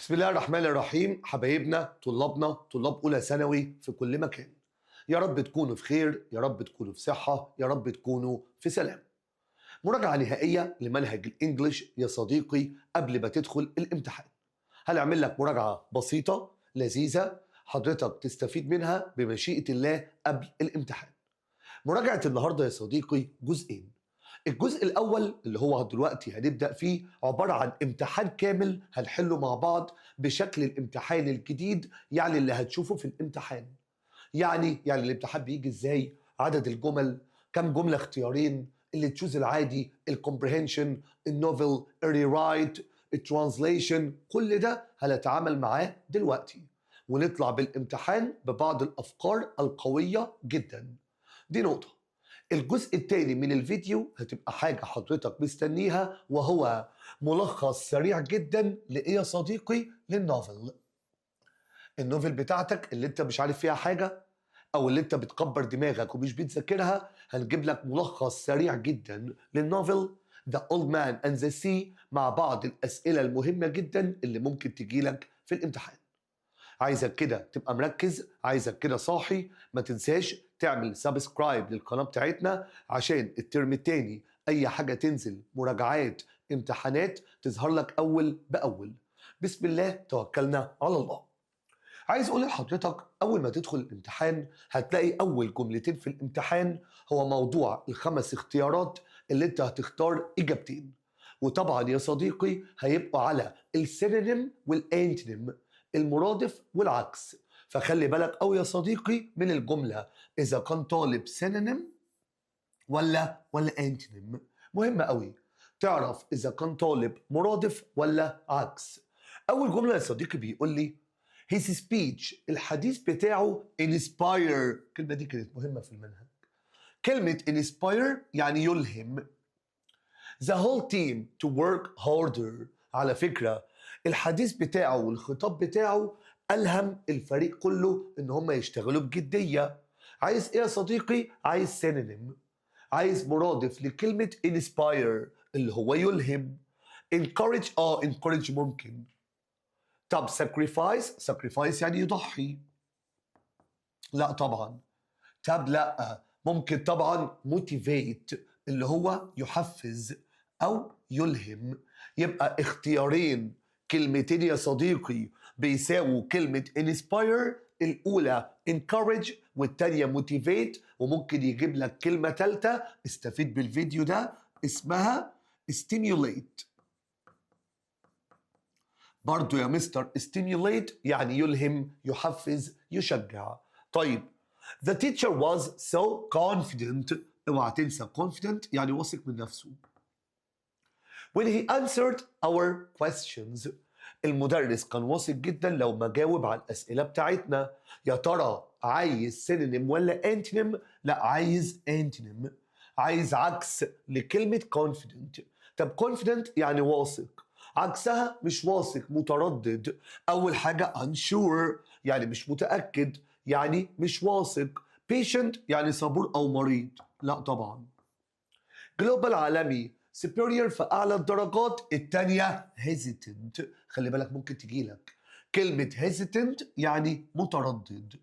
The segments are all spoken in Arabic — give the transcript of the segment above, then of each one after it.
بسم الله الرحمن الرحيم. حبايبنا طلاب أولى ثانوي في كل مكان، يا رب تكونوا في خير، يا رب تكونوا في صحة، يا رب تكونوا في سلام. مراجعة نهائية لمنهج الإنجليش يا صديقي قبل ما تدخل الامتحان. هنعمل لك مراجعة بسيطة لذيذة حضرتك تستفيد منها بمشيئة الله قبل الامتحان. مراجعة النهاردة يا صديقي جزئين. الجزء الأول اللي هو دلوقتي هنبدأ فيه عبارة عن امتحان كامل هنحله مع بعض بشكل الامتحان الجديد، يعني اللي هتشوفه في الامتحان. يعني الامتحان بيجي ازاي، عدد الجمل، كم جملة اختيارين، اللي تشوز العادي، الكومبريهنشن، النوفل، الريرايت، الترانزليشن، كل ده هنتعامل معاه دلوقتي ونطلع بالامتحان ببعض الأفكار القوية جدا. دي نقطة. الجزء الثاني من الفيديو هتبقى حاجة حضرتك مستنيها، وهو ملخص سريع جدا لإيه يا صديقي؟ للنوفل. النوفل بتاعتك اللي انت مش عارف فيها حاجة او اللي انت بتكبر دماغك ومش بتذاكرها، هنجيب لك ملخص سريع جدا للنوفل The Old Man and the Sea مع بعض الأسئلة المهمة جدا اللي ممكن تجيلك في الامتحان. عايزك كده تبقى مركز، عايزك كده صاحي، ما تنساش تعمل سبسكرايب للقناة بتاعتنا عشان الترم التاني أي حاجة تنزل مراجعات امتحانات تظهر لك أول بأول. بسم الله توكلنا على الله. عايز أقول لحضرتك أول ما تدخل الامتحان هتلاقي أول جملتين في الامتحان هو موضوع الخمس اختيارات اللي أنت هتختار إجابتين، وطبعا يا صديقي هيبقوا على السينونيم والانتونيم، المرادف والعكس. فخلي بالك أوي يا صديقي من الجملة إذا كان طالب سينونيم ولا انتونيم. مهم أوي تعرف إذا كان طالب مرادف ولا عكس. أول جملة يا صديقي بيقول لي his speech، الحديث بتاعه inspire. الكلمة دي كانت مهمة في المنهج. كلمة inspire يعني يلهم. The whole team to work harder. على فكرة الحديث بتاعه والخطاب بتاعه ألهم الفريق كله إن هم يشتغلوا بجدية. عايز إيه يا صديقي؟ عايز synonym، عايز مرادف لكلمة inspire اللي هو يلهم. encourage encourage ممكن. طب sacrifice يعني يضحي. لا طبعا. طب لا ممكن طبعا motivate اللي هو يحفز أو يلهم. يبقى اختيارين كلمتين يا صديقي بيساووا كلمة inspire، الأولى encourage والتانية motivate، وممكن يجيب لك كلمة تالتة استفيد بالفيديو ده اسمها stimulate. برضو يا مستر stimulate يعني يلهم يحفز يشجع. طيب the teacher was so confident، اوعى تنسى confident يعني واثق من نفسه. when he answered our questions، المدرس كان واثق جدا لو ما جاوب على الأسئلة بتاعتنا. يا ترى عايز synonym ولا antonym؟ لا عايز antonym، عايز عكس لكلمة confident. طب confident يعني واثق، عكسها مش واثق متردد. أول حاجة unsure يعني مش متأكد، يعني مش واثق. patient يعني صبور أو مريض، لا طبعا. جلوبال عالمي، superior في أعلى الدرجات، التانية hesitant. خلي بالك ممكن تجيلك كلمة hesitant يعني متردد.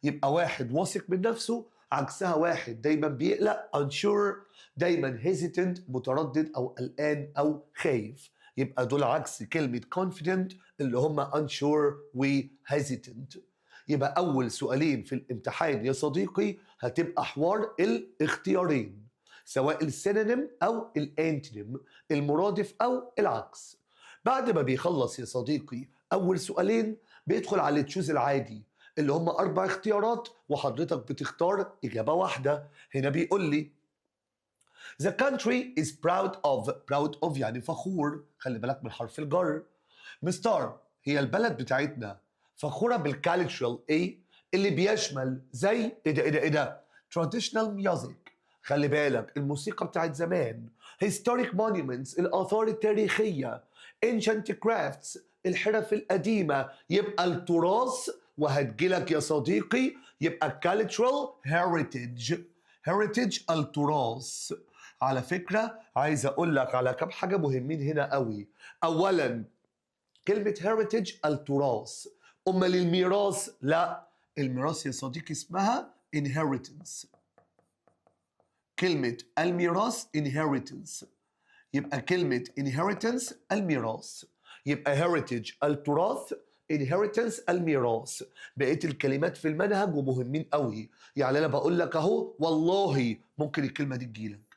يبقى واحد واثق من نفسه عكسها واحد دايما بيقلق unsure، دايما hesitant متردد أو قلقان أو خايف. يبقى دول عكس كلمة confident اللي هم unsure و hesitant. يبقى أول سؤالين في الامتحان يا صديقي هتبقى حوار الاختيارين، سواء السينونيم أو الانتونيم، المرادف أو العكس. بعد ما بيخلص يا صديقي أول سؤالين بيدخل على التشوز العادي اللي هم 4 اختيارات وحضرتك بتختار إجابة واحدة. هنا بيقول لي The country is proud of يعني فخور، خلي بالك من حرف الجر. مستر هي البلد بتاعتنا فخورة بالكالتشرال ايه اللي بيشمل زي ايه ده traditional music، خلي بالك الموسيقى بتاعت زمان، historic monuments الآثار التاريخية، ancient crafts الحرف القديمة. يبقى التراث، وهتجيلك يا صديقي يبقى cultural heritage التراث. على فكرة عايز اقول لك على كام حاجة مهمين هنا قوي. اولا كلمة heritage التراث. أمال الميراث؟ لا، الميراث يا صديقي اسمها inheritance. كلمة الميراث inheritance. يبقى كلمة inheritance الميراث. يبقى heritage التراث، inheritance الميراث. بقية الكلمات في المنهج ومهمين قوي. يعني أنا بقول لك أهو والله ممكن الكلمة دي تجيلك.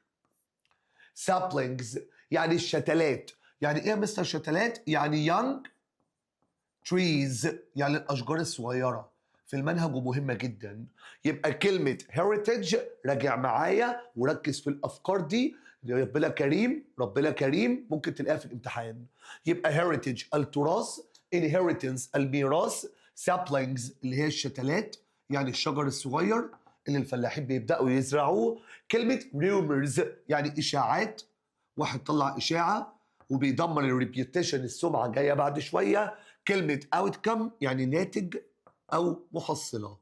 saplings يعني الشتلات. يعني إيه يا مستر شتلات؟ يعني young trees يعني الأشجار الصغيرة. في المنهج ومهمة جدا. يبقى كلمة heritage راجع معايا وركز في الأفكار دي. ربنا كريم، ربنا كريم، ممكن تلاقيها في الامتحان. يبقى heritage التراث، inheritance الميراث، saplings اللي هي الشتلات يعني الشجر الصغير اللي الفلاحين بيبدأوا يزرعوه. كلمة rumors يعني إشاعات. واحد طلع إشاعة وبيدمر الريبيوتيشن، السمعة جاية بعد شوية. كلمة outcome يعني ناتج أو محصلة.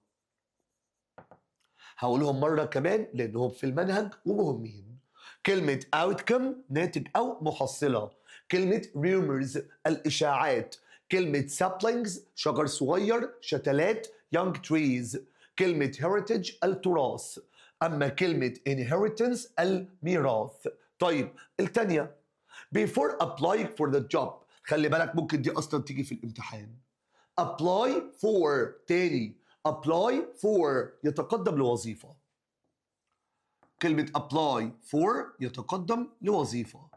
هقولهم مرة كمان لأنهم في المنهج ومهمين. كلمة outcome ناتج أو محصلة. كلمة rumors الإشاعات. كلمة saplings شجر صغير، شتلات young trees. كلمة heritage التراث. أما كلمة inheritance الميراث. طيب التانية before applying for the job. خلي بالك ممكن دي أصلا تيجي في الامتحان. apply for تاني apply for يتقدم لوظيفة. كلمة apply for يتقدم لوظيفة.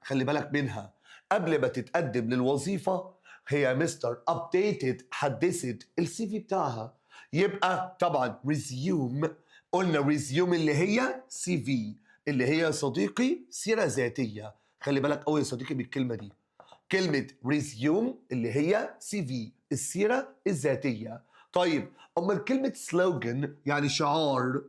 خلي بالك منها قبل ما تتقدم للوظيفة هي مستر updated حدثت السي في بتاعها. يبقى طبعا resume. قلنا resume اللي هي سي في اللي هي يا صديقي سيرة ذاتية. خلي بالك قوي يا صديقي بالكلمة دي. كلمة resume اللي هي سي في السيرة الذاتية. طيب أمال كلمة slogan يعني شعار.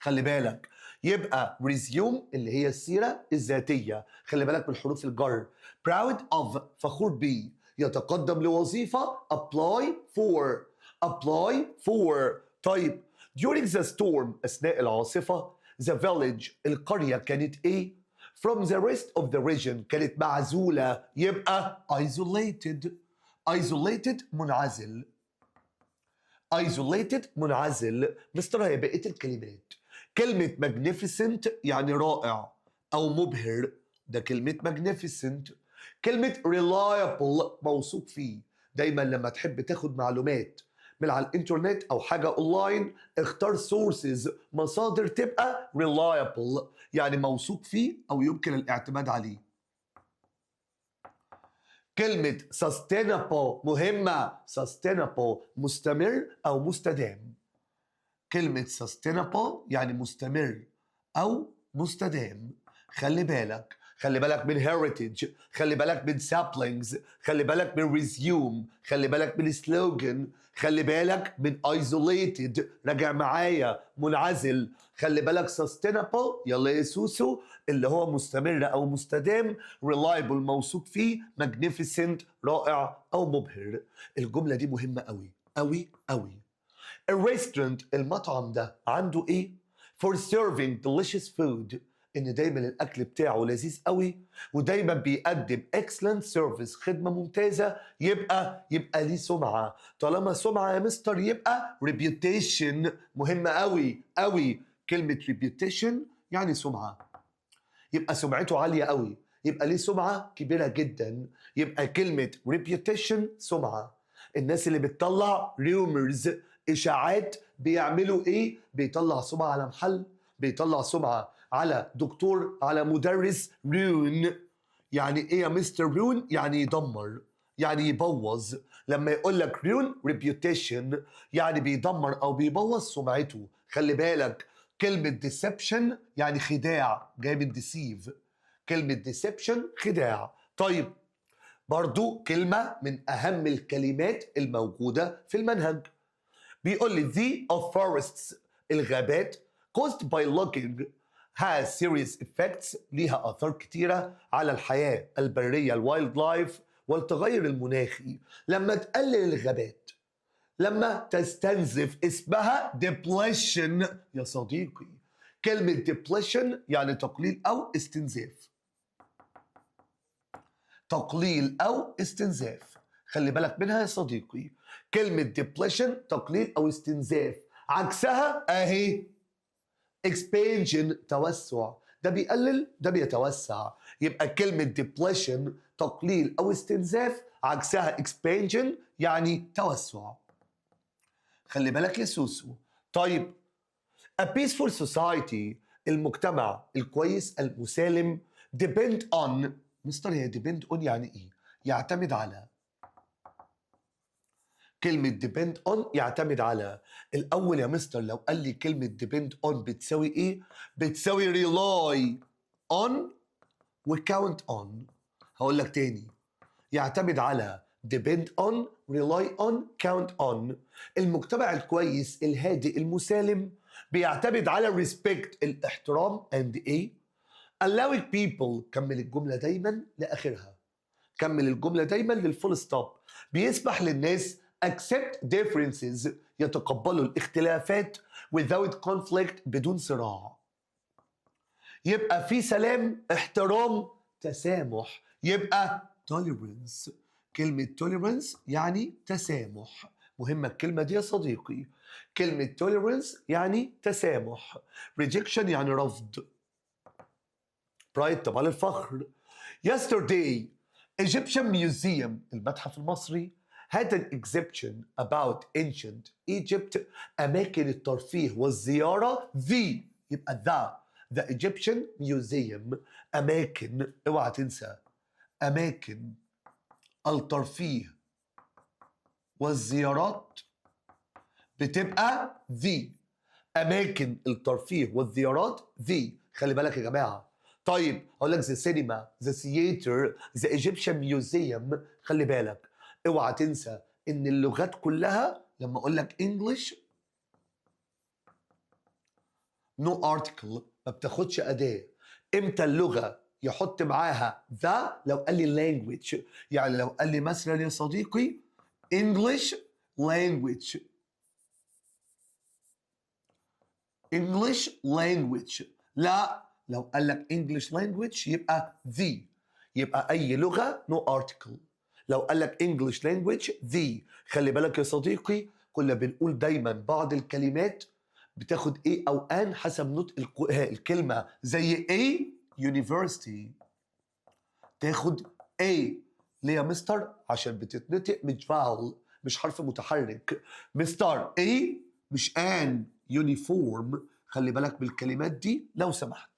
خلي بالك يبقى resume اللي هي السيرة الذاتية. خلي بالك من حروف الجر. proud of فخور بيه. يتقدم لوظيفة apply for. apply for. طيب during the storm أثناء العاصفة the village القرية كانت إيه؟ from the rest of the region كانت معزولة. يبقى isolated. isolated منعزل. isolated منعزل. مستر هي بقية الكلمات. كلمة magnificent يعني رائع أو مبهر. ده كلمة magnificent. كلمة reliable موثوق فيه. دايما لما تحب تاخد معلومات من على الانترنت أو حاجة أونلاين اختار sources مصادر تبقى reliable يعني موثوق فيه أو يمكن الاعتماد عليه. كلمة sustainable مهمة. sustainable مستمر أو مستدام. كلمة sustainable يعني مستمر أو مستدام. خلي بالك من heritage. خلي بالك من saplings. خلي بالك من resume. خلي بالك من slogan. خلي بالك من isolated راجع معايا منعزل. خلي بالك sustainable يلا يا سوسو اللي هو مستمر أو مستدام. reliable موثوق فيه. magnificent رائع أو مبهر. الجملة دي مهمة أوي أوي أوي. الريستورانت المطعم ده عنده ايه؟ for serving delicious food ان دايما الاكل بتاعه لذيذ قوي ودايما بيقدم excellent service خدمه ممتازه. يبقى ليه سمعه. طالما سمعه يا مستر يبقى reputation مهمه قوي قوي. كلمه reputation يعني سمعه. يبقى سمعته عاليه قوي. يبقى ليه سمعه كبيره جدا. يبقى كلمه reputation سمعه. الناس اللي بتطلع rumors إشاعات بيعملوا إيه؟ بيطلع سمعة على محل، بيطلع سمعة على دكتور، على مدرس. رون يعني إيه يا مستر رون؟ يعني يدمر، يعني يبوظ. لما يقول لك رون reputation يعني بيدمر أو بيبوظ سمعته. خلي بالك كلمة deception يعني خداع جاي من deceive. كلمة deception خداع. طيب برضو كلمة من أهم الكلمات الموجودة في المنهج. بيقول لي the of forests الغابات caused by logging has serious effects ليها آثار كتيرة على الحياة البرية الوايلد لايف والتغير المناخي. لما تقلل الغابات لما تستنزف اسمها depletion يا صديقي. كلمة depletion يعني تقليل أو استنزاف. تقليل أو استنزاف. خلي بالك منها يا صديقي. كلمة depletion تقليل أو استنزاف، عكسها أهي expansion توسع. ده بيقلل ده بيتوسع. يبقى كلمة depletion تقليل أو استنزاف، عكسها expansion يعني توسع. خلي بالك يا سوسو. طيب a peaceful society المجتمع الكويس المسالم depend on. مستر هي depend on يعني ايه؟ يعتمد على. كلمة depend on يعتمد على. الأول يا مستر لو قال لي كلمة depend on بتساوي ايه؟ بتساوي rely on و count on. هقول لك تاني. يعتمد على depend on rely on count on. المجتمع الكويس الهادئ المسالم بيعتمد على respect الاحترام and ايه allowing people. كمل الجملة دايما لآخرها. كمل الجملة دايما للفول ستوب. بيسمح للناس accept differences يتقبلوا الاختلافات without conflict بدون صراع. يبقى في سلام احترام تسامح. يبقى tolerance. كلمة tolerance يعني تسامح. مهمة الكلمة دي يا صديقي. كلمة tolerance يعني تسامح. rejection يعني رفض. pride طبعا الفخر. yesterday Egyptian Museum المتحف المصري had an exhibition about ancient Egypt. أماكن الترفيه والزيارة يبقى the Egyptian Museum. أماكن اوعى تنسى أماكن الترفيه والزيارات بتبقى أماكن الترفيه والزيارات خلي بالك يا جماعة. طيب أقول لك the cinema the theater the Egyptian Museum. خلي بالك اوعى تنسى إن اللغات كلها لما أقول لك English no article ما بتاخدش أداة. إمتى اللغة يحط معاها لو قال لي language. يعني لو قال لي مثلا يا صديقي English language English language. لا لو قال لك English language يبقى يبقى أي لغة no article. لو قال لك English language خلي بالك يا صديقي. كنا بنقول دايما بعض الكلمات بتاخد ايه او ان حسب نطق الكلمة. زي ايه university تاخد ايه. ليه يا مستر؟ عشان بتتنطق مش فاول مش حرف متحرك. مستر ايه مش ان يونيفورم. خلي بالك بالكلمات دي لو سمحت.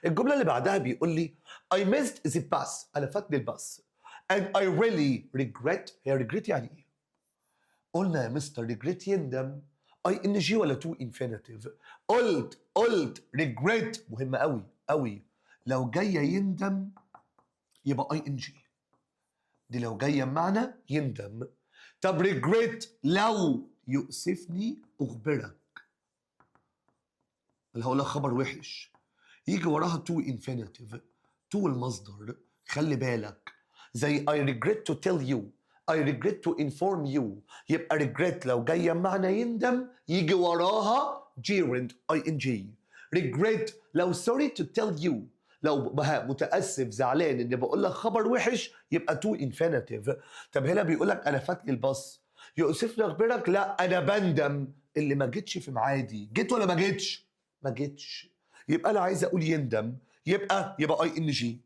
الجملة اللي بعدها بيقول لي I missed the bus. أنا فاتني الباص. And I really regret. هي regret يعني إيه؟ قلنا يا مستر regret يندم. ing ولا to infinitive؟ قلت regret مهمة أوي أوي. لو جاية يندم يبقى ing. دي لو جاية بمعنى يندم. طب regret لو يؤسفني أخبرك. اللي هقول لك خبر وحش يجي وراها to infinitive. to المصدر. خلي بالك زي I regret to tell you I regret to inform you. يبقى regret لو جاية بمعنى يندم يجي وراها gerund ing. regret لو sorry to tell you لو متأسف زعلان إني بقول لك خبر وحش يبقى to infinitive. طب هنا بيقول لك أنا فاتني الباص يؤسفني أخبرك. لا أنا بندم اللي ما جيتش في ميعادي. جيت ولا ما جيتش؟ ما جيتش. يبقى أنا عايز أقول يندم يبقى اي ان جي.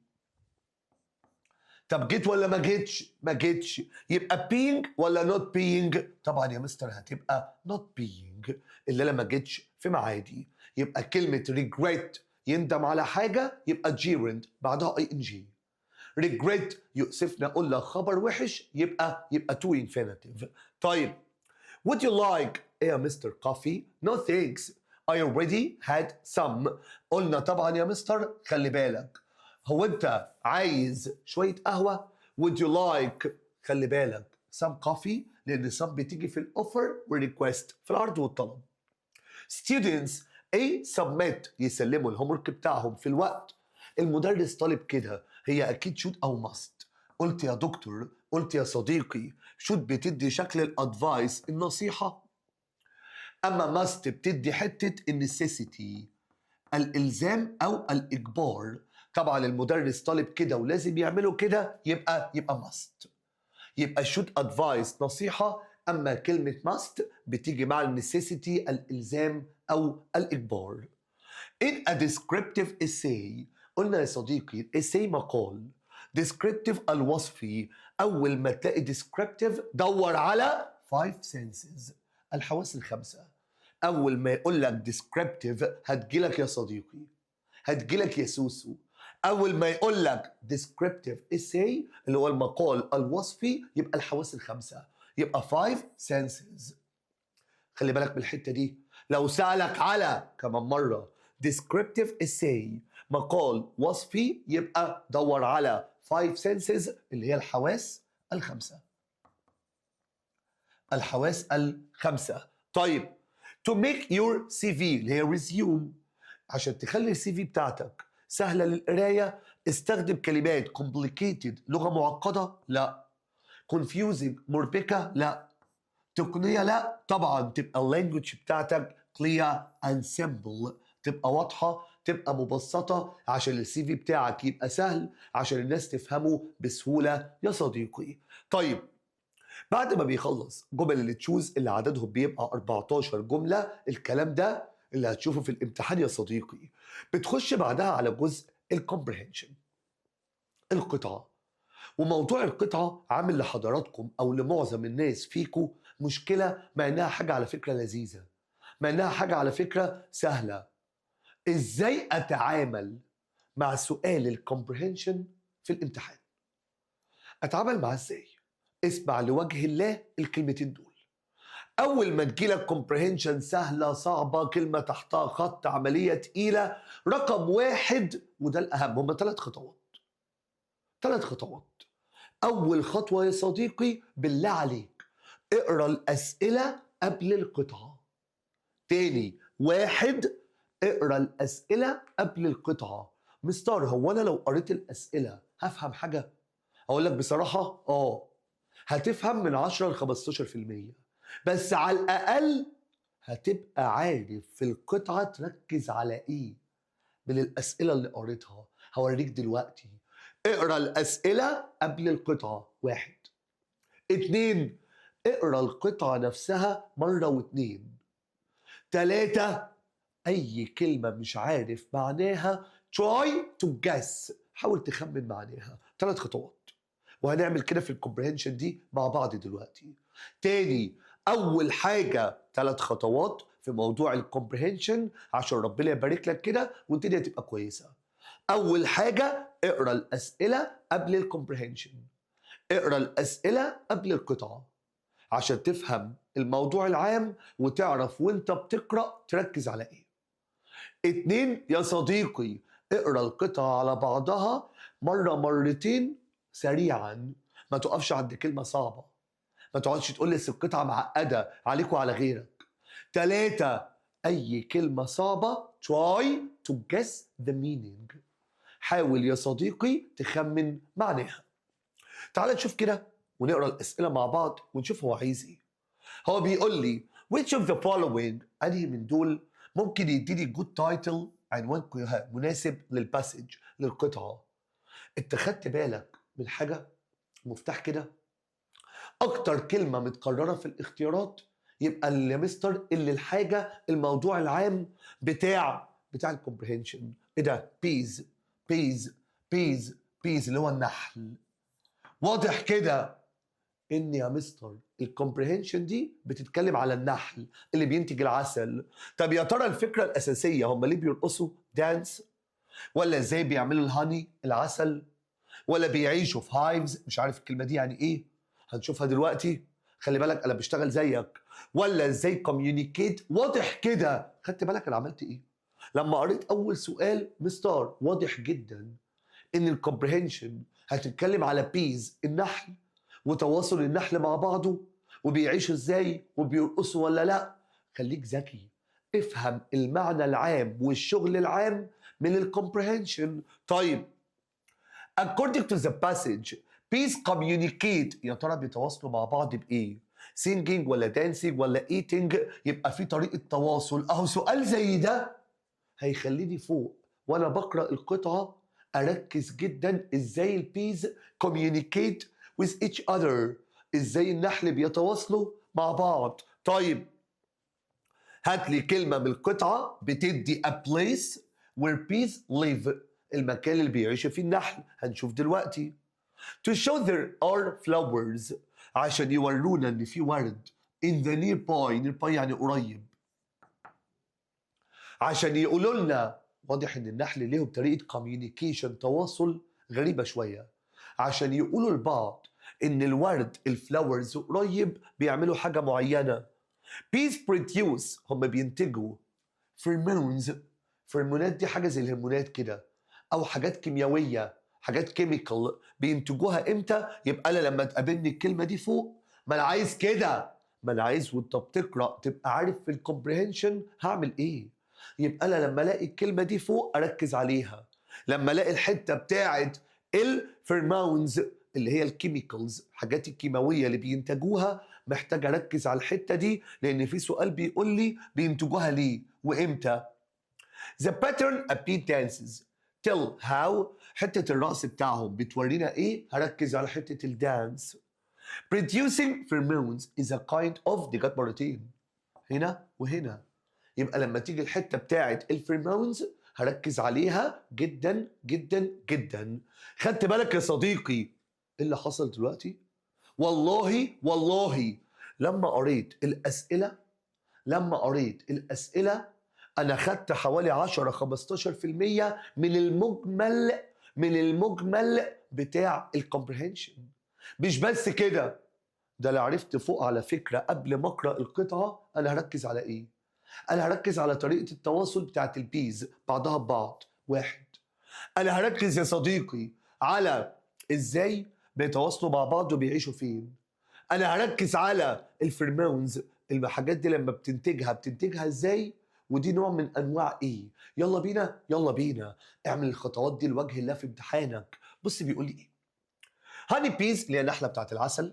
طب جيت ولا ما جيتش؟ ما جيتش. يبقى being ولا not being؟ طبعا يا مستر هتبقى not being اللي انا ما جيتش في ميعادي. يبقى كلمة regret يندم على حاجة يبقى gerund بعدها ing. regret يؤسفنا اقول لك خبر وحش يبقى to infinitive. طيب would you like ايه يا مستر coffee؟ no thanks I already had some. قلنا طبعا يا مستر خلي بالك هو انت عايز شوية قهوة؟ would you like خلي بالك some coffee لأن some بتيجي في الأوفر والريكوست في العرض والطلب. students submit يسلموا الهومورك بتاعهم في الوقت. المدرس طالب كده هي أكيد should أو must. قلت يا دكتور قلت يا صديقي should بتدي شكل الأدفايس النصيحة. أما must بتدي حتة النسيسيتي الإلزام أو الإجبار. طبعا المدرس طالب كده ولازم يعملوا كده، يبقى must. يبقى should advise نصيحة، أما كلمة must بتيجي مع necessity الإلزام أو الإجبار. In a descriptive essay، قلنا يا صديقي essay مقال، descriptive الوصفي. أول ما تلاقي descriptive دور على 5 senses، الحواس الخمسة. أول ما يقول لك descriptive هتجيلك يا صديقي، هتجيلك يا سوسو. أول ما يقول لك descriptive essay اللي هو المقال الوصفي يبقى الحواس الخمسة، يبقى 5 senses. خلي بالك من الحتة دي، لو سألك على كمان مرة descriptive essay مقال وصفي يبقى دور على 5 senses اللي هي الحواس الخمسة. الحواس الخمسة. طيب to make your CV اللي هي resume، عشان تخلي السي في بتاعتك سهلة للقراية استخدم كلمات complicated لغة معقدة؟ لا. confusing مربكة؟ لا. تقنية؟ لا. طبعا تبقى اللانجوج بتاعتك clear and simple، تبقى واضحة، تبقى مبسطة عشان السي في بتاعك يبقى سهل، عشان الناس تفهمه بسهولة يا صديقي. طيب بعد ما بيخلص جمل اللي تشوز اللي عددهم بيبقى 14 جملة، الكلام ده اللي هتشوفه في الامتحان يا صديقي، بتخش بعدها على جزء الكومبريهنشن، القطعة. وموضوع القطعة عامل لحضراتكم أو لمعظم الناس فيكم مشكلة، مع إنها حاجة على فكرة لذيذة، مع إنها حاجة على فكرة سهلة. إزاي أتعامل مع سؤال الكومبريهنشن في الامتحان؟ أتعامل معاه إزاي؟ اسمع لوجه الله الكلمتين دول. أول ما تجيلك كومبريهنشن سهلة صعبة كلمة تحتها خط عملية تقيلة، رقم واحد وده الأهم، هما 3 خطوات. 3 خطوات. أول خطوة يا صديقي بالله عليك اقرأ الأسئلة قبل القطعة. تاني واحد، اقرأ الأسئلة قبل القطعة. مستر هو أنا لو قريت الأسئلة هفهم حاجة؟ أقول لك بصراحة هتفهم من 10 ل 15%، بس على الأقل هتبقى عارف في القطعة تركز على إيه من الأسئلة اللي قريتها. هوريك دلوقتي. اقرأ الأسئلة قبل القطعة، 1. 2، اقرأ القطعة نفسها مرة و2. 3، أي كلمة مش عارف معناها try to guess، حاول تخمن معناها. 3 خطوات، وهنعمل كده في الكومبريهنشن دي مع بعض دلوقتي. تاني، أول حاجة 3 خطوات في موضوع الكومبريهنشن عشان ربنا يبارك لك كده والدنيا تبقى كويسة. أول حاجة اقرأ الأسئلة قبل الكومبريهنشن، اقرأ الأسئلة قبل القطعة عشان تفهم الموضوع العام وتعرف وانت بتقرأ تركز على ايه. 2 يا صديقي، اقرأ القطعة على بعضها مرة مرتين سريعا، ما تقفش عند كلمة صعبة، ما تقعدش تقول لي القطعة معقدة عليك وعلى غيرك. 3، أي كلمة صعبة try to guess the meaning، حاول يا صديقي تخمن معناها. تعال نشوف كده ونقرأ الأسئلة مع بعض ونشوف هو عايز ايه. هو بيقول لي which of the following، أنهي من دول ممكن يديني good title، عنوان مناسب للباسج للقطعة. انت خدت بالك من حاجة مفتاح كده؟ اكتر كلمة متكررة في الاختيارات يبقى اللي مستر اللي الحاجة الموضوع العام بتاع الكومبريهنشن. ايه ده؟ بيز بيز بيز بيز اللي هو النحل. واضح كده ان يا مستر الكومبريهنشن دي بتتكلم على النحل اللي بينتج العسل. طب يا ترى الفكرة الأساسية هم ليه بيرقصوا دانس؟ ولا ازاي بيعملوا الهاني العسل؟ ولا بيعيشوا في هايفز، مش عارف الكلمة دي يعني ايه، هنشوفها دلوقتي. خلي بالك انا بشتغل زيك. ولا ازاي كوميونيكيت؟ واضح كده. خدت بالك انا عملت ايه لما قريت اول سؤال؟ مستر واضح جدا ان الكومبريهنشن هتتكلم على بيز النحل وتواصل النحل مع بعضه وبيعيشوا ازاي وبيرقصوا ولا لا. خليك ذكي، افهم المعنى العام والشغل العام من الكومبريهنشن. طيب according to the passage bees communicate، يا ترى بيتواصلوا مع بعض بايه؟ singing ولا dancing ولا eating؟ يبقى في طريقة تواصل. اهو سؤال زي ده هيخليني فوق وانا بقرأ القطعة اركز جدا ازاي البيز communicate with each other، ازاي النحل بيتواصلوا مع بعض. طيب هات لي كلمة من القطعة بتدي a place where bees live، المكان اللي بيعيش فيه النحل. هنشوف دلوقتي. To show there are flowers، عشان يورونا ان في ورد in the nearby يعني قريب، عشان يقولوا لنا. واضح ان النحل ليهم طريقة communication تواصل غريبة شوية، عشان يقولوا لبعض ان الورد الفلاورز قريب بيعملوا حاجة معينة. Bees produce، هم بينتجوا pheromones. فيرمونات دي حاجة زي الهرمونات كده، أو حاجات كيميائية، حاجات كيميكال. بينتجوها إمتى؟ يبقى أنا لما تقابلني الكلمة دي فوق، ما أنا عايز كده، ما أنا عايز وأنت بتقرأ تبقى عارف في الكومبريهنشن هعمل إيه. يبقى أنا لما ألاقي الكلمة دي فوق أركز عليها. لما ألاقي الحتة بتاعت الفيرمونز اللي هي الكيميكالز، الحاجات الكيماوية اللي بينتجوها، محتاج أركز على الحتة دي، لأن في سؤال بيقول لي بينتجوها ليه وإمتى. The pattern a bee dances tell how، حتة الرقص بتاعهم بتورينا إيه؟ هركز على حتة الدانس. Producing pheromones is a kind of، دي جت مرتين هنا وهنا. يبقى لما تيجي الحتة بتاعت الفيرمونز هركز عليها جدا جدا جدا. خدت بالك يا صديقي إيه اللي حصل دلوقتي؟ والله لما قريت الأسئلة أنا خدت حوالي 10-15% من المجمل بتاع الكومبريهنشن. مش بس كده، ده اللي عرفت فوق على فكرة قبل ما أقرأ القطعة أنا هركز على إيه؟ أنا هركز على طريقة التواصل بتاعت البيز بعضها ببعض. واحد، أنا هركز يا صديقي على إزاي بيتواصلوا مع بعض وبيعيشوا فين. أنا هركز على الفيرمونز، الحاجات دي لما بتنتجها إزاي، ودي نوع من أنواع إيه. يلا بينا اعمل الخطوات دي لوجه الله في امتحانك. بص بيقول لي إيه. هاني بيز اللي هي النحلة بتاعت العسل،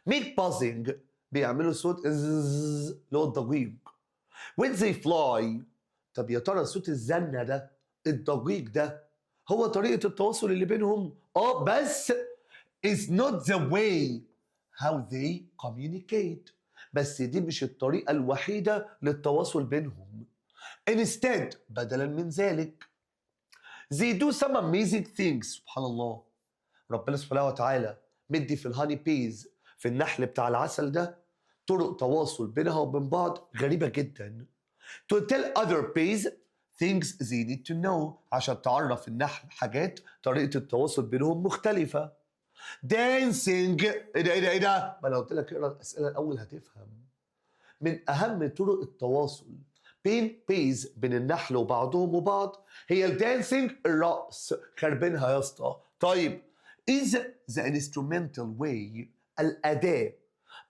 ميك بازنج، بيعملوا صوت اللي هو الضجيج. when they fly، طب يا ترى صوت الزنة ده، الضجيج ده، هو طريقة التواصل اللي بينهم؟ بس is not the way how they communicate، بس دي مش الطريقة الوحيدة للتواصل بينهم. instead، بدلا من ذلك، they do some amazing things. سبحان الله، ربنا سبحانه وتعالى مدي في الهاني بيز، في النحل بتاع العسل ده، طرق تواصل بينها وبين بعض غريبة جدا. to tell other bees things they need to know، عشان تعرف النحل حاجات طريقة التواصل بينهم مختلفة. dancing، ايه ده؟ ما انا قلت لك اقرا الاسئله الاول هتفهم. من اهم طرق التواصل بين بيز، بين النحل وبعضهم وبعض، هي الدانسينج، الرقص. خربينها يا اسطى. طيب is the instrumental way، الاداه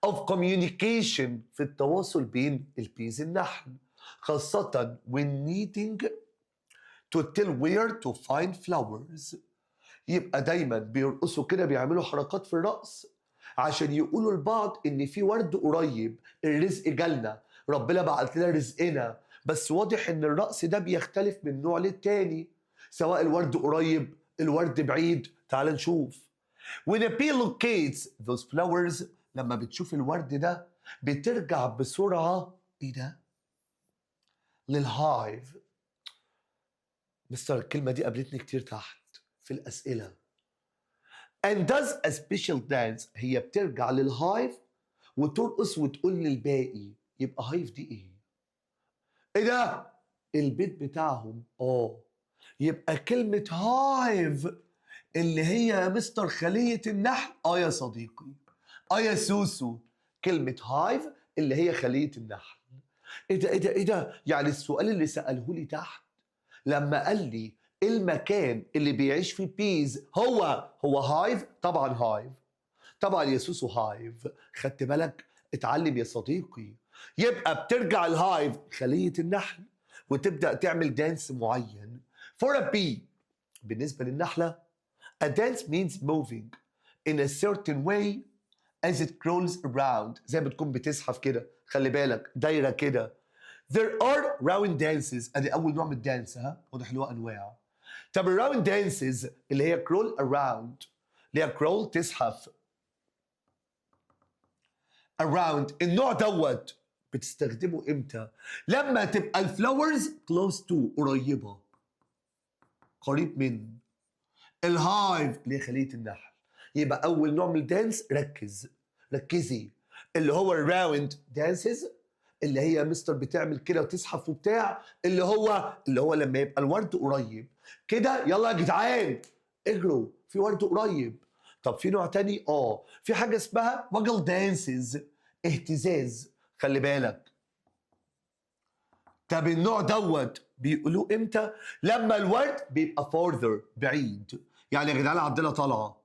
of communication، في التواصل بين البيز النحل، خاصة when needing to tell where to find flowers. يبقى دايما بيرقصوا كده، بيعملوا حركات في الرقص عشان يقولوا لبعض ان في ورد قريب، الرزق جالنا، ربنا بعت لنا رزقنا. بس واضح ان الرقص ده بيختلف من نوع للتاني، سواء الورد قريب الورد بعيد. تعال نشوف. when a bee locates those flowers، لما بتشوف الورد ده بترجع بسرعة ايه ده؟ للهايف. مستر الكلمة دي قابلتني كتير تحت في الأسئلة. and does a special dance، هي بترجع للهايف وترقص وتقول للباقي. يبقى هايف دي ايه ده؟ البيت بتاعهم. يبقى كلمة هايف اللي هي يا مستر خلية النحل. يا صديقي، يا سوسو، كلمة هايف اللي هي خلية النحل. ايه ده؟ يعني السؤال اللي سأله لي تحت لما قال لي المكان اللي بيعيش فيه بيز هو هايف، طبعا هايف، طبعا يا سوسو هايف. خدت بالك؟ اتعلم يا صديقي. يبقى بترجع الهايف خلية النحل وتبدأ تعمل دانس معين. for a bee، بالنسبة للنحلة a dance means moving in a certain way as it crawls around، زي ما تكون بتزحف كده، خلي بالك دايرة كده. there are round dances، ادي اول نوع من الدانس، واضح له انواع. طب الراوند دانسز اللي هي كرول اراوند، اللي هي كرول تزحف around، النوع دوت بتستخدمه امتى؟ لما تبقى الفلاورز close to، قريبة، قريب من الهايف اللي هي خلية النحل. يبقى أول نوع من الدانس ركزي اللي هو الراوند دانسز، اللي هي مستر بتعمل كده وتزحف وبتاع، اللي هو لما يبقى الورد قريب كده. يلا يا جدعان اجروا، في ورد قريب. طب في نوع تاني، في حاجه اسمها وجل دانسز، اهتزاز، خلي بالك. طب النوع دوت بيقولوه امتى؟ لما الورد بيبقى فورذر، بعيد. يعني يا جدعان عندنا طالعه،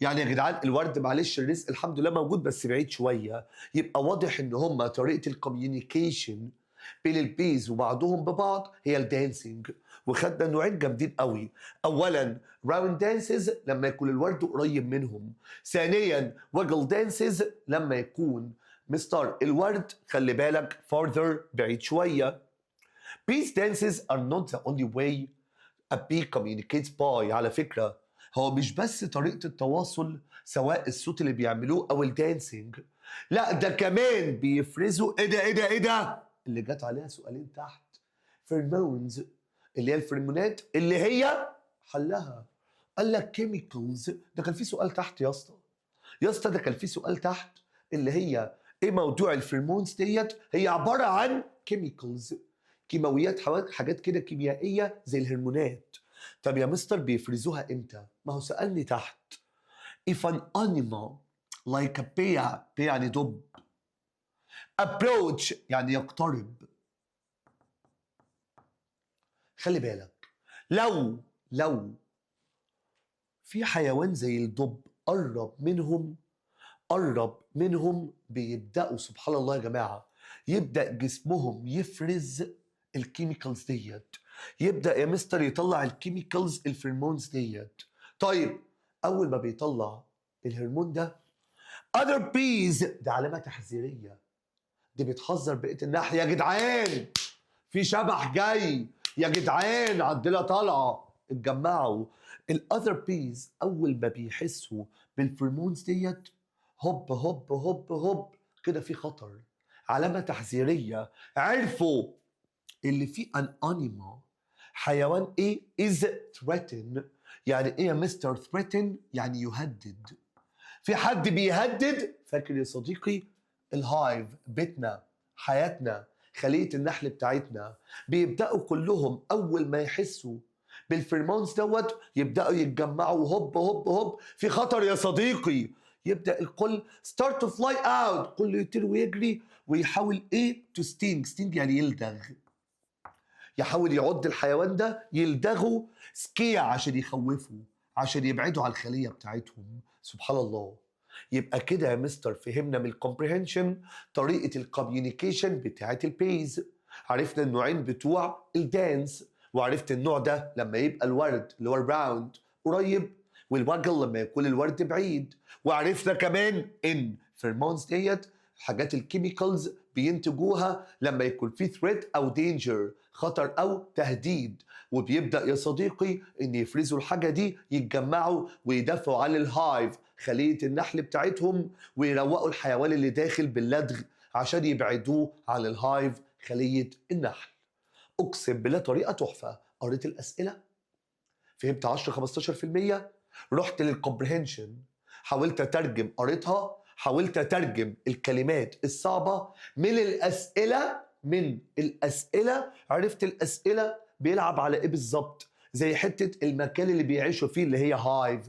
يعني يا جدعان الورد معلش الرزق الحمد لله موجود بس بعيد شويه. يبقى واضح ان هم طريقه الكوميونيكيشن بين البيز وبعضهم ببعض هي الدانسينج. وخدنا نوعين جامدين قوي. اولا راوند دانسز لما يكون الورد قريب منهم. ثانيا وجل دانسز لما يكون مستر الورد خلي بالك farther، بعيد شويه. Peace dances are not the only way a bee communicates by. على فكرة هو مش بس طريقة التواصل سواء الصوت اللي بيعملوه أو الدانسينج، لا ده كمان بيفرزوا إيه ده اللي جت عليها سؤالين تحت، فيرمونز، اللي هي الفيرمونات اللي هي حلها قال لك كيميكالز. ده كان في سؤال تحت يا اسطى، ده كان في سؤال تحت اللي هي ايه موضوع الفيرمونز ديت. هي عبارة عن كيميكالز، كيماويات، حاجات كده كيميائيه زي الهرمونات. طب يا مستر بيفرزوها امتى؟ ما هو سالني تحت. if an animal like a bee يعني دب approach يعني يقترب. خلي بالك لو في حيوان زي الدب قرب منهم بيبداوا سبحان الله يا جماعه، يبدا جسمهم يفرز الكيميكالز ديت، يبدا يا مستر يطلع الكيميكالز الفيرمونز ديت. طيب اول ما بيطلع الهرمون ده other bees، ده علامه تحذيريه، دي بتحذر بقيه النحل. يا جدعان في شبح جاي، يا جدعان عندنا طالعه، اتجمعوا. الاذر بيز اول ما بيحسوا بالفيرمونز ديت هوب هوب هوب هوب كده في خطر، علامه تحذيريه. عرفوا اللي فيه ان انيمال، حيوان ايه از threatened. يعني ايه يا مستر threaten؟ يعني يهدد. في حد بيهدد. فاكر يا صديقي الهايف، بيتنا، حياتنا، خلية النحل بتاعتنا، بيبدأوا كلهم أول ما يحسوا بالفيرمونز دوت يبدأوا يتجمعوا هوب هوب هوب في خطر يا صديقي. يبدأ الكل start to fly out، كله يطير ويجري ويحاول ايه to sting يعني يلدغ، يحاول يعض الحيوان ده يلدغه، سكيع عشان يخوفه، عشان يبعدوا على الخلية بتاعتهم. سبحان الله. يبقى كده يا مستر فهمنا من الكومبريهنشن طريقة الكوميونيكيشن بتاعت البيز. عرفنا النوعين بتوع الدانس، وعرفت النوع ده لما يبقى الورد اللي هو الراوند قريب، والوجل لما يكون الورد بعيد. وعرفنا كمان ان فيرمونز ديت حاجات الكيميكالز بينتجوها لما يكون في ثريت او دينجر، خطر او تهديد، وبيبدا يا صديقي ان يفرزوا الحاجه دي، يتجمعوا ويدافعوا عن الهايف، خليه النحل بتاعتهم، ويروقوا الحيوان اللي داخل باللدغ عشان يبعدوه عن الهايف، خليه النحل. اقسم بالله طريقه تحفه. قريت الاسئله، فهمت 10 15%، رحت للكومبريهنشن، حاولت اترجم، قريتها، حاولت اترجم الكلمات الصعبه من الاسئله عرفت الاسئله بيلعب على ايه بالظبط. زي حته المكان اللي بيعيشوا فيه اللي هي هايف،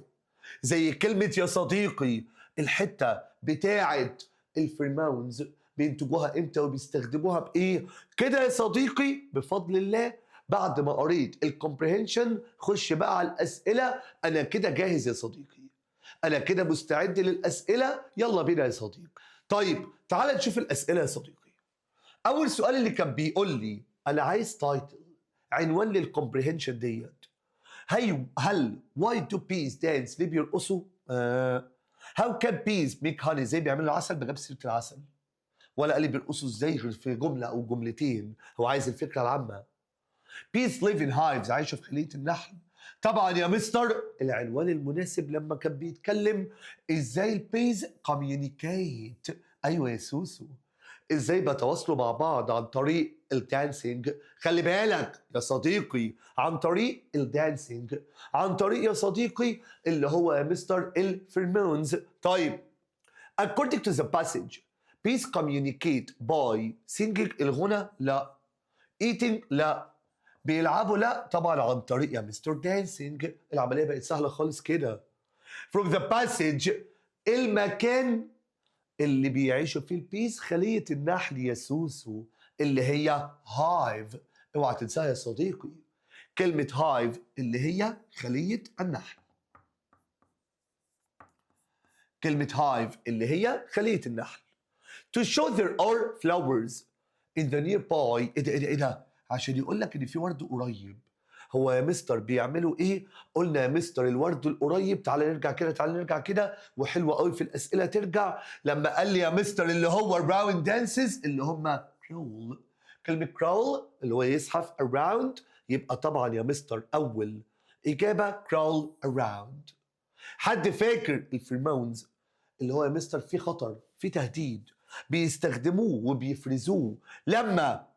زي كلمه يا صديقي الحته بتاعه الفيرمونز بينتجوها امتى وبيستخدموها بايه كده يا صديقي. بفضل الله بعد ما قريت الكومبريهنشن خش بقى على الاسئله. انا كده جاهز يا صديقي، انا كده مستعد للاسئله، يلا بينا يا صديقي. طيب تعال نشوف الاسئله يا صديقي. اول سؤال اللي كان بيقول لي انا عايز تايتل، عنوان للكومبريهنشن ديت. هل why do bees dance؟ ليه بيرقصوا؟ how can bees make honey؟ ازاي بيعملوا عسل؟ بجاب سيره العسل. ولا قال لي بيرقصوا ازاي غير في جمله او جملتين، هو عايز الفكره العامه. bees live in hives، عايشه في خليه النحل. طبعا يا مستر العنوان المناسب لما كان بيتكلم ازاي البيز كوميونيكيت. ايوه يا سوسو، ازاي بتواصلوا مع بعض عن طريق الدانسينج. خلي بالك يا صديقي، عن طريق الدانسينج، عن طريق يا صديقي اللي هو يا مستر الفيرمونز. طيب according to the passage peace communicate by singing الغنى لا، eating لا، بيلعبوا لا، طبعا عن طريق يا مستر دانسينج. العملية بقت سهلة خالص كده. from the passage المكان اللي بيعيشوا فيه البيس خلية النحل يا سوسو اللي هي هايف. اوعى تنساها يا صديقي، كلمة هايف اللي هي خلية النحل. كلمة هايف اللي هي خلية النحل. To show there are flowers in the nearby. ايه ده عشان يقول لك ان في ورد قريب. هو يا مستر بيعملوا ايه؟ قلنا يا مستر الورد القريب. تعالى نرجع كده، تعالى نرجع كده، وحلوه قوي في الاسئله ترجع لما قال لي يا مستر اللي هو راوند دانسز اللي هم كرول. كلمه كرول اللي هو يزحف around، يبقى طبعا يا مستر اول اجابه كرول around. حد فاكر الفيرمونز اللي هو يا مستر في خطر، في تهديد، بيستخدموه وبيفرزوه لما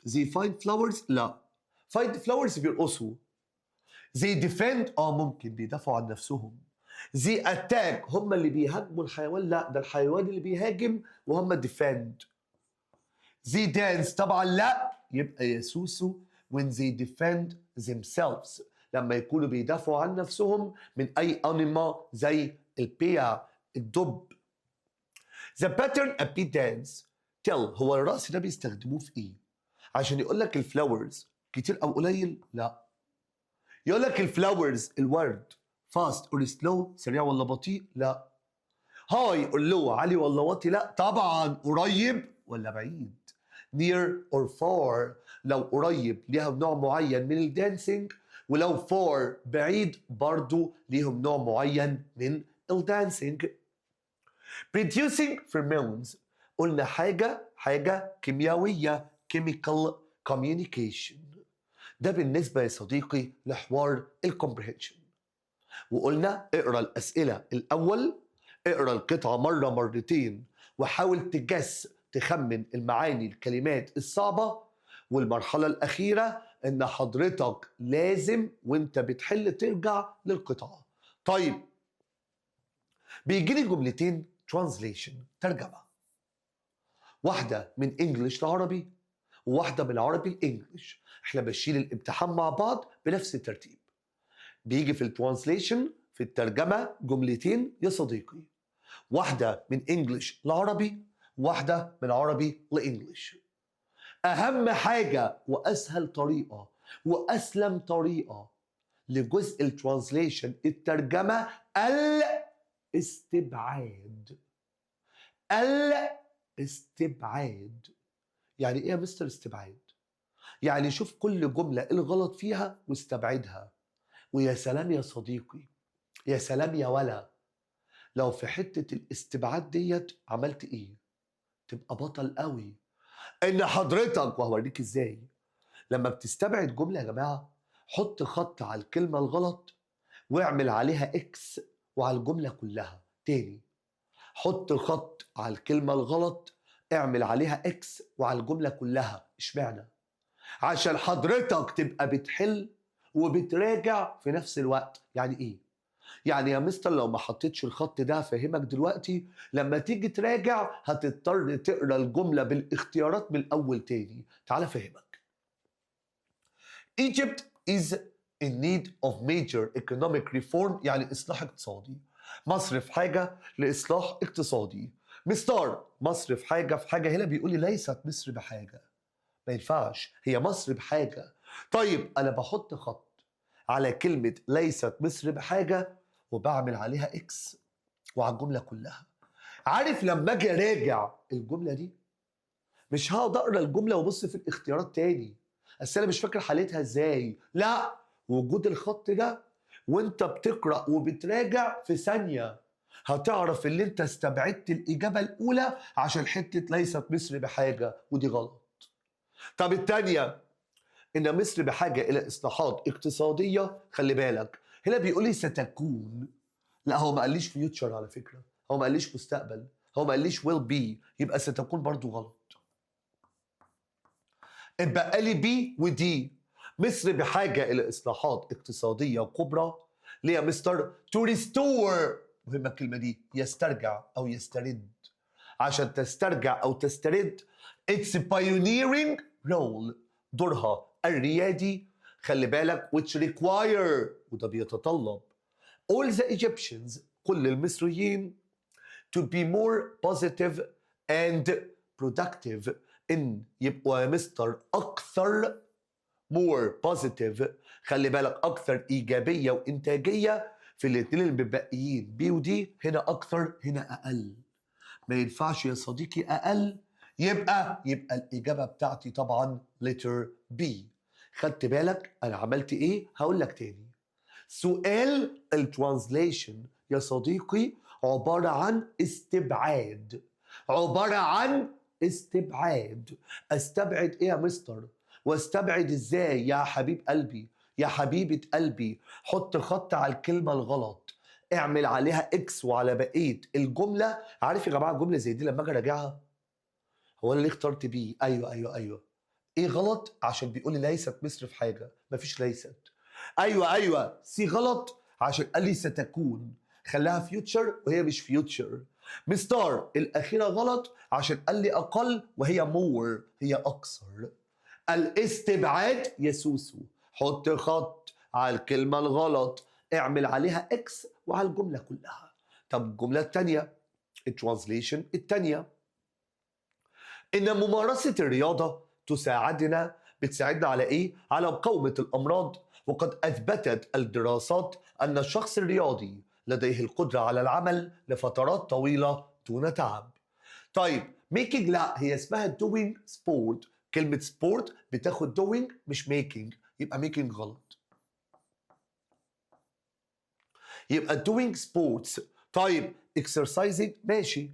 they find flowers؟ لا، find flowers بيرقصوا. they defend ممكن بيدافعوا عن نفسهم. they attack هم اللي بيهاجموا الحيوان؟ لا، ده الحيوان اللي بيهاجم وهم defend. they dance طبعا لا، يبقى يا سوسو when they defend themselves لما يكونوا بيدافعوا عن نفسهم من أي أنيما زي البيع، الدب. The pattern a bee dance tell هو الرقص ده بيستخدموه في إيه؟ عشان يقول لك الفلاورز كتير أو قليل؟ لا، يقول لك الفلاورز الورد fast or slow سريع ولا بطيء؟ لا. high or low عالي ولا واطي؟ لا. طبعا قريب ولا بعيد؟ near or far لو قريب ليها نوع معين من الدانسينج، ولو far بعيد برضو ليهم نوع معين من الدانسينج. producing pheromones قلنا حاجة كيميائية chemical communication. ده بالنسبة يا صديقي لحوار الكومبريهنشن. وقلنا اقرا الأسئلة الأول، اقرا القطعة مرة مرتين، وحاول تخمن المعاني الكلمات الصعبة. والمرحلة الأخيرة إن حضرتك لازم وانت بتحل ترجع للقطعة. طيب بيجي لي جملتين translation ترجمة، واحدة من انجلش لعربي وواحدة من عربي لانجلش. احنا ماشيين الامتحان مع بعض بنفس الترتيب. بيجي في الترانسليشن في الترجمة جملتين يا صديقي، واحدة من انجلش لعربي واحدة من عربي لانجلش. اهم حاجة واسهل طريقة واسلم طريقة لجزء الترانسليشن الترجمة الاستبعاد. الاستبعاد يعني ايه يا مستر استبعاد؟ يعني شوف كل جملة الغلط فيها واستبعدها. ويا سلام يا صديقي، يا سلام يا ولا، لو في حتة الاستبعاد ديت عملت ايه؟ تبقى بطل قوي. ان حضرتك وهوريك ازاي لما بتستبعد جملة يا جماعة، حط خط على الكلمة الغلط واعمل عليها اكس وعلى الجملة كلها. تاني، حط خط على الكلمة الغلط اعمل عليها اكس وعلى الجملة كلها. اشمعنى؟ عشان حضرتك تبقى بتحل وبتراجع في نفس الوقت. يعني ايه؟ يعني يا مستر لو ما حطيتش الخط ده هفهمك دلوقتي، لما تيجي تراجع هتضطر تقرا الجملة بالاختيارات من الاول تاني. تعال افهمك. Egypt is in need of major economic reform يعني إصلاح اقتصادي. مصر في حاجة لإصلاح اقتصادي. مستر مصر في حاجة هنا بيقول لي ليست مصر بحاجة. ما ينفعش، هي مصر بحاجة. طيب أنا بحط خط على كلمة ليست مصر بحاجة وبعمل عليها إكس وعلى الجملة كلها. عارف لما أجي أراجع الجملة دي مش هقعد أقرأ الجملة وأبص في الاختيارات تاني، بس أنا مش فاكر حالتها إزاي. لا، وجود الخط ده وأنت بتقرأ وبتراجع في ثانية هتعرف اللي أنت استبعدت الإجابة الأولى عشان حتة ليست مصر بحاجة ودي غلط. طب التانية إن مصر بحاجة إلى إصلاحات اقتصادية. خلي بالك هنا بيقول لي ستكون، لا هو ما قاليش فيوتشر على فكرة، هو ما قاليش مستقبل، هو ما قاليش will be، يبقى ستكون برضو غلط. اتبقى لي بي ودي. مصر بحاجة إلى إصلاحات اقتصادية كبرى. ليه يا مستر؟ to restore، مهمة الكلمة دي، يسترجع أو يسترد. عشان تسترجع أو تسترد it's pioneering role، دورها الريادي. خلي بالك which require، وده بيتطلب all the Egyptians، كل المصريين to be more positive and productive، إن يبقوا يا مستر أكثر more positive، خلي بالك أكثر إيجابية وإنتاجية في الاتنين المتبقيين بي ودي. هنا أكثر هنا أقل، ما ينفعش يا صديقي أقل، يبقى الإجابة بتاعتي طبعا letter B. خدت بالك أنا عملت إيه؟ هقول لك تاني. سؤال الترانزليشن يا صديقي عبارة عن استبعاد، عبارة عن استبعاد. استبعد ايه يا مستر؟ واستبعد ازاي يا حبيب قلبي يا حبيبة قلبي؟ حط خط على الكلمة الغلط، اعمل عليها اكس وعلى بقية الجملة. عارف يا جماعة الجملة زي دي لما اجي اراجعها، هو انا ليه اخترت بي؟ ايوه ايه غلط؟ عشان بيقول لي ليست مصر في حاجة، مفيش ليست. ايوه سي غلط عشان قال لي ستكون، خلاها فيوتشر وهي مش فيوتشر. مستار الاخيره غلط عشان قال لي اقل وهي مور، هي اكثر. الاستبعاد يا سوسو، حط خط على الكلمه الغلط، اعمل عليها اكس وعلى الجمله كلها. طب الجمله الثانيه، الترانزليشن الثانيه، ان ممارسه الرياضه بتساعدنا على ايه؟ على مقاومه الامراض. وقد اثبتت الدراسات ان الشخص الرياضي لديه القدره على العمل لفترات طويله دون تعب. طيب ميكينج لا، هي اسمها دوينج سبورت. كلمه سبورت بتاخد دوينج مش ميكينج، يبقى ميكينج غلط، يبقى doing sports. طيب exercising ماشي،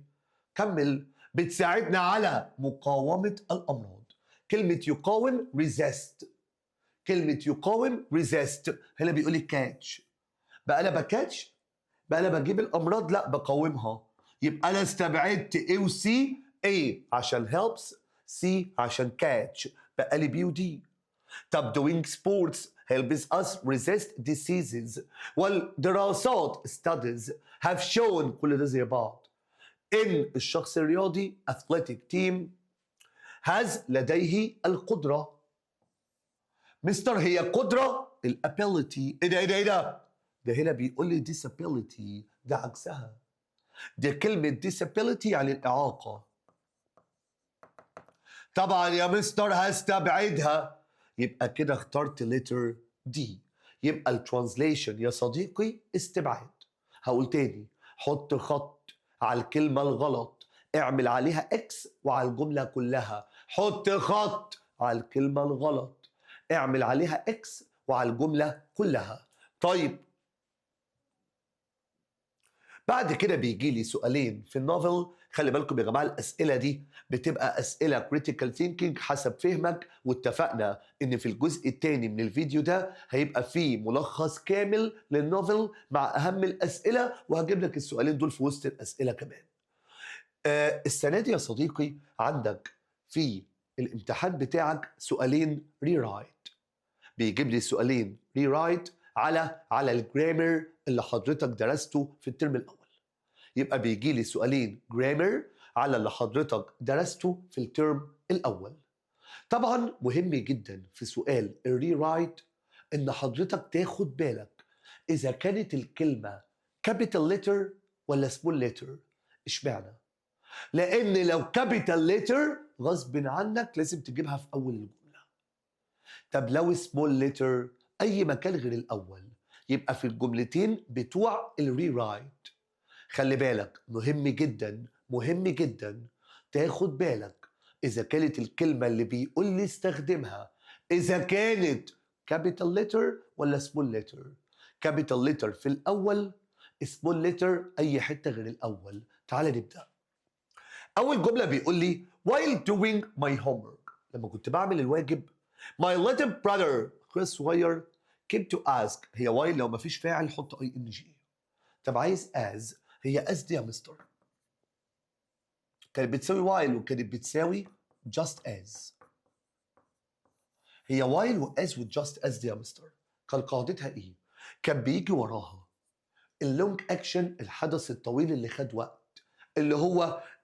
كمل. بتساعدنا على مقاومة الأمراض. كلمة يقاوم resist، كلمة يقاوم resist. هنا بيقول لي catch، بقى أنا بكاتش؟ بقى أنا بجيب الأمراض؟ لا بقاومها. يبقى أنا استبعدت A و C. A عشان helps، C عشان catch، بقى لي B و D. طب doing sports helps us resist diseases. والدراسات studies have shown، كل ده زي بعض، إن الشخص الرياضي athletic team has لديه القدرة. مستر هي قدرة الابيليتي، ايه ده؟ ده هنا بيقول لي disability، ده عكسها. ده كلمة disability يعني الإعاقة. طبعا يا مستر هستبعدها، يبقى كده اخترت letter D. يبقى الترانزليشن يا صديقي استبعاد. هقول تاني، حط خط على الكلمة الغلط، اعمل عليها اكس وعلى الجملة كلها. حط خط على الكلمة الغلط، اعمل عليها اكس وعلى الجملة كلها. طيب بعد كده بيجي لي سؤالين في النوفل. خلي بالكم يا جماعه الاسئله دي بتبقى اسئله كريتيكال ثينكينج حسب فهمك، واتفقنا ان في الجزء الثاني من الفيديو ده هيبقى فيه ملخص كامل للنوفل مع اهم الاسئله، وهجيب لك السؤالين دول في وسط الاسئله كمان. السنه دي يا صديقي عندك في الامتحان بتاعك سؤالين ري رايت. بيجيب لي سؤالين ري رايت على الجرامر اللي حضرتك درسته في الترم الاول. يبقى بيجي لي سؤالين جرامر على اللي حضرتك درسته في الترم الاول. طبعا مهم جدا في سؤال الري رايت ان حضرتك تاخد بالك اذا كانت الكلمه كابيتال ليتر ولا سمول ليتر. اشمعنى؟ لان لو كابيتال ليتر غصب عنك لازم تجيبها في اول الجمله. طب لو سمول ليتر اي مكان غير الاول، يبقى في الجملتين بتوع الري رايت. خلي بالك مهم جدا تاخد بالك اذا كانت الكلمه اللي بيقول لي استخدمها اذا كانت كابيتال ليتر ولا سمول ليتر. كابيتال ليتر في الاول، سمول ليتر اي حته غير الاول. تعال نبدا. اول جمله بيقول لي while doing my homework، لما كنت بعمل الواجب My little brother اخويا الصغير came to ask. هي while لو مفيش فاعل حط ing. طب عايز as. هي as دي يا مستر كانت بتساوي while وكانت بتساوي just as. هي while و as و just as دي يا مستر كان قاعدتها ايه؟ كان بيجي وراها اللونج اكشن، الحدث الطويل اللي خد وقت، اللي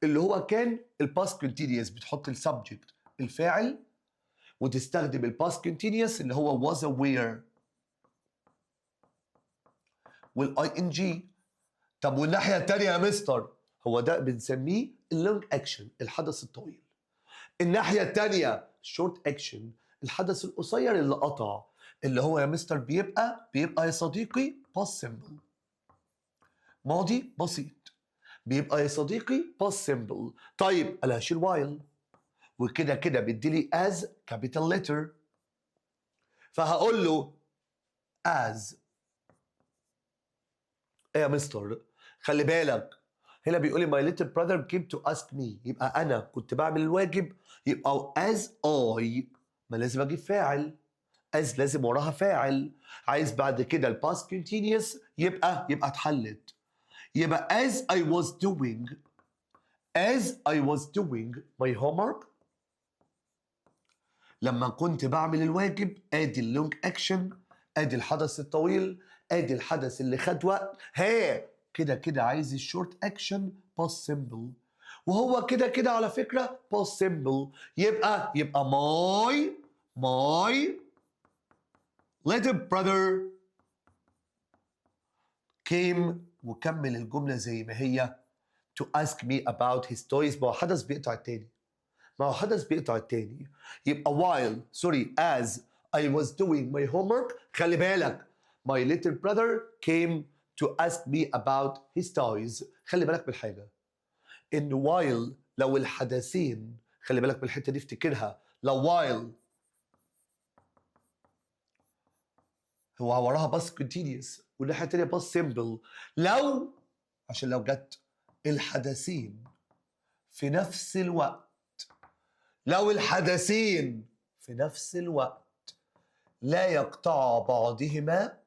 هو كان الباست كونتينيوس. بتحط السبجكت الفاعل وتستخدم الباست كونتينيوس اللي هو was aware والاي ان جي. طب والناحيه الثانيه يا مستر هو ده بنسميه اللونج اكشن، الحدث الطويل. الناحيه الثانيه شورت اكشن، الحدث القصير اللي قطع، اللي هو يا مستر بيبقى يا صديقي past simple، ماضي بسيط. بيبقى يا صديقي past simple. طيب انا هشيل while وكده كده بيديلي as capital letter، فهقول له as. ايه يا مستر خلي بالك هنا بيقول لي my little brother came to ask me، يبقى انا كنت بعمل الواجب، يبقى as I ما لازم اجيب فاعل، as لازم وراها فاعل. عايز بعد كده الباست continuous يبقى اتحلت. يبقى as I was doing my homework، لما كنت بعمل الواجب ادي اللونج اكشن، ادي الحدث الطويل، ادي الحدث اللي خد وقت. كده كده عايز الشورت اكشن باست سيمبل، وهو كده كده على فكره باست سيمبل. يبقى my little brother came، وكمل الجمله زي ما هي to ask me about his toys. ما هو حدث بيقطع التاني. يبقى as I was doing my homework. خلي بالك my little brother came to ask me about his toys. خلي بالك من حاجة إن while لو الحدثين، خلي بالك من الحتة دي افتكرها، لو while هو وراها past continuous والناحية التانية past simple، عشان لو جت الحدثين في نفس الوقت، لو الحدثين في نفس الوقت لا يقطع بعضهما،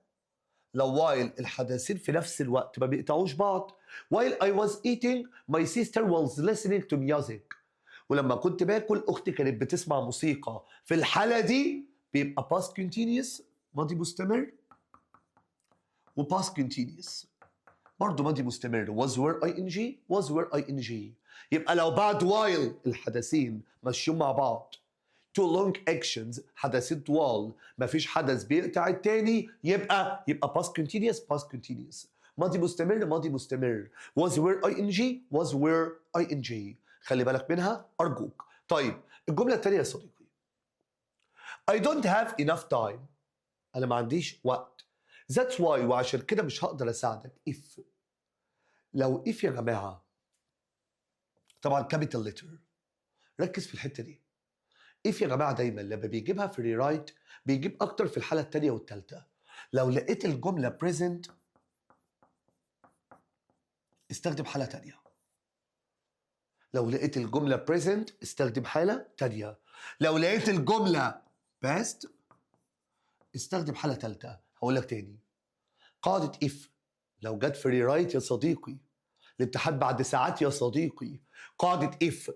لو while الحدثين في نفس الوقت ما بيقطعوش بعض. while I was eating my sister was listening to music. ولما كنت باكل اختي كانت بتسمع موسيقى. في الحالة دي بيبقى past continuous ماضي مستمر و past continuous برضه ماضي مستمر was were ing. يبقى لو بعد while الحدثين ماشيين مع بعض two long actions، حدثين طوال مفيش حدث بيقطع التاني، يبقى past continuous ماضي مستمر was were ing. خلي بالك منها أرجوك. طيب الجملة التانية يا صديقي I don't have enough time، أنا ما عنديش وقت. That's why، وعشان كده مش هقدر أساعدك. لو يا جماعة طبعا capital letter، ركز في الحتة دي. يا جماعة دايما لما بيجيبها في rewrite بيجيب أكتر في الحالة التانية والتالتة. لو لقيت الجملة present استخدم حالة تانية، لو لقيت الجملة present استخدم حالة تانية، لو لقيت الجملة past استخدم حالة تالتة. هقول لك تاني قاعدة if لو جت في rewrite يا صديقي، الامتحان بعد ساعات يا صديقي، قاعدة if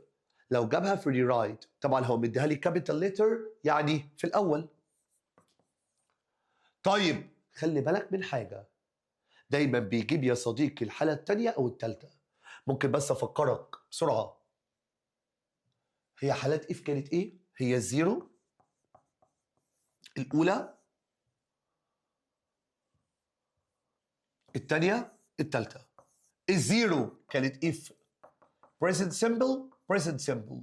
لو جابها في rewrite طبعا هو مديها لي capital letter يعني في الأول. طيب خلي بالك من حاجة، دايما بيجيب يا صديقي الحالة التانية أو التالتة. ممكن بس أفكرك بسرعة، هي حالات if كانت إيه؟ هي الزيرو الأولى، التانية، التالتة. الزيرو كانت if present simple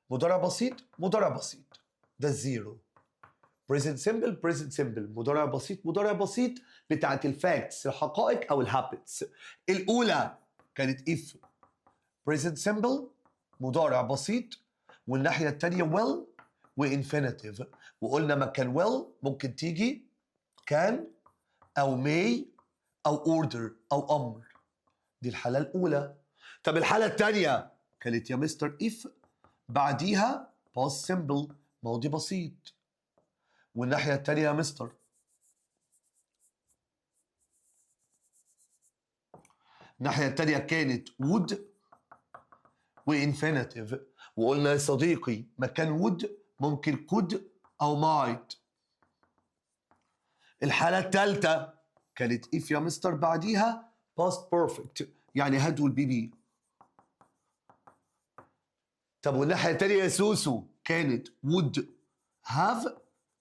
مضارع بسيط ده الزيرو. present simple مضارع بسيط بتاعت الفاكتس الحقائق أو الهابتس. الأولى كانت if present simple مضارع بسيط، والناحية التانية will وinfinitive، وقلنا مكان will ممكن تيجي كان أو may أو order أو أمر. دي الحالة الأولى. طب الحالة التانية كانت يا مستر if بعديها past simple ماضي بسيط. والناحية التانية يا مستر. الناحية التانية كانت would وinfinitive، وقلنا يا صديقي مكان would ممكن could أو might. الحالة التالتة كانت if يا مستر بعديها past perfect يعني had والبي بي. طب والناحية التانية يا سوسو كانت would have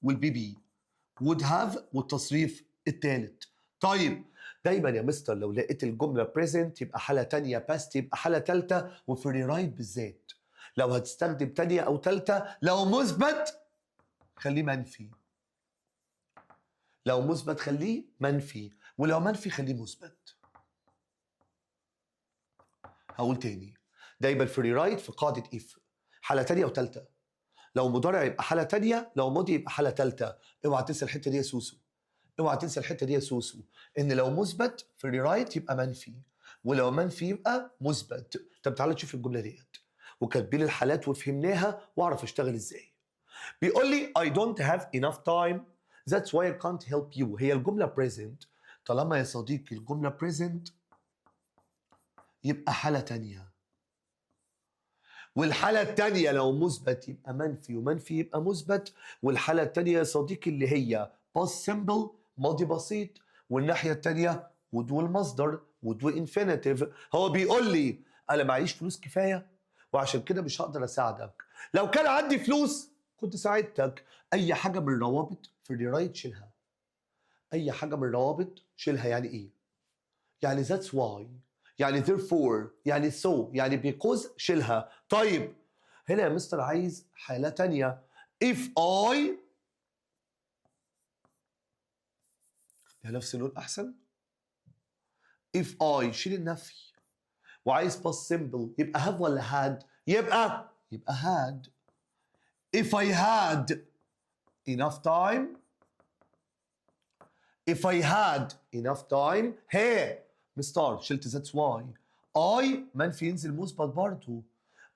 والبي بي. would have والتصريف التالت. طيب دايما يا مستر لو لقيت الجملة present يبقى حالة تانية past يبقى حالة تالتة، وفي الريرايت بالذات لو هتستخدم تانية أو تالتة لو مثبت خليه منفي. لو مثبت خليه منفي، ولو منفي خليه مثبت. هقول تاني، دايما في الريرايت في قاعدة if حالة تانية وتالتة. لو مضارع يبقى حالة تانية، لو ماضي يبقى حالة تالتة. اوعى تنسى الحتة دي يا سوسو، اوعى تنسى الحتة دي يا سوسو، ان لو مثبت في الريرايت يبقى منفي، ولو منفي يبقى مثبت. طب تعالى نشوف الجملة ديت وكاتبين الحالات وفهمناها واعرف اشتغل ازاي. بيقول لي I don't have enough time that's why I can't help you. هي الجملة present، طالما يا صديقي الجملة present يبقى حالة تانية، والحالة التانية لو مثبت يبقى منفي، ومنفي يبقى مثبت. والحالة التانية يا صديقي اللي هي past simple ماضي بسيط، والناحية التانية would والمصدر would وinfinitive. هو بيقول لي أنا معيش فلوس كفاية وعشان كده مش هقدر أساعدك. لو كان عندي فلوس كنت ساعدتك. أي حاجة من الروابط في الريرايت شيلها. أي حاجة من الروابط شيلها. يعني إيه؟ يعني that's why، يعني therefore، يعني so، يعني because شيلها. طيب هنا يا مستر عايز حالة تانية. if I نفس اللون أحسن. if I شيل النفي، وعايز past simple يبقى have ولا had؟ يبقى had. if I had enough time، if I had enough time hey مستر شلت that's why. I منفي ينزل مثبت برضه.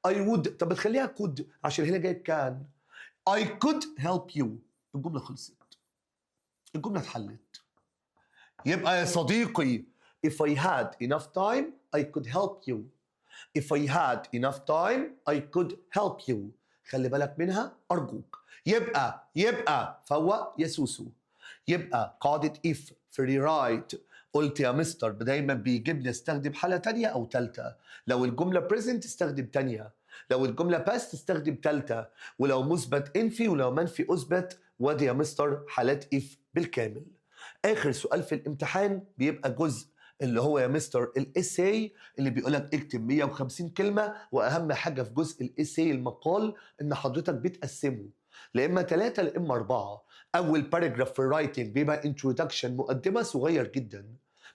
I would، طب بتخليها could عشان هنا جايب كان. I could help you. الجملة خلصت، الجملة اتحلت. يبقى يا صديقي if I had enough time I could help you. if I had enough time I could help you. خلي بالك منها أرجوك. يبقى فوق يا سوسو. يبقى قاعدة if في rewrite قلت يا مستر دايما بيجيبني استخدم حالة تانية أو تالتة. لو الجملة present استخدم تانية، لو الجملة past استخدم تالتة، ولو مثبت انفي، ولو منفي اثبت. وادي يا مستر حالات if بالكامل. آخر سؤال في الامتحان بيبقى جزء اللي هو يا مستر الاساي، اللي بيقولك اكتب 150 كلمة. وأهم حاجة في جزء الاساي المقال إن حضرتك بتقسمه لإما 3 لإما 4. أول باراجراف في الرايتنج بيبقى انترودكشن مقدمة صغير جدا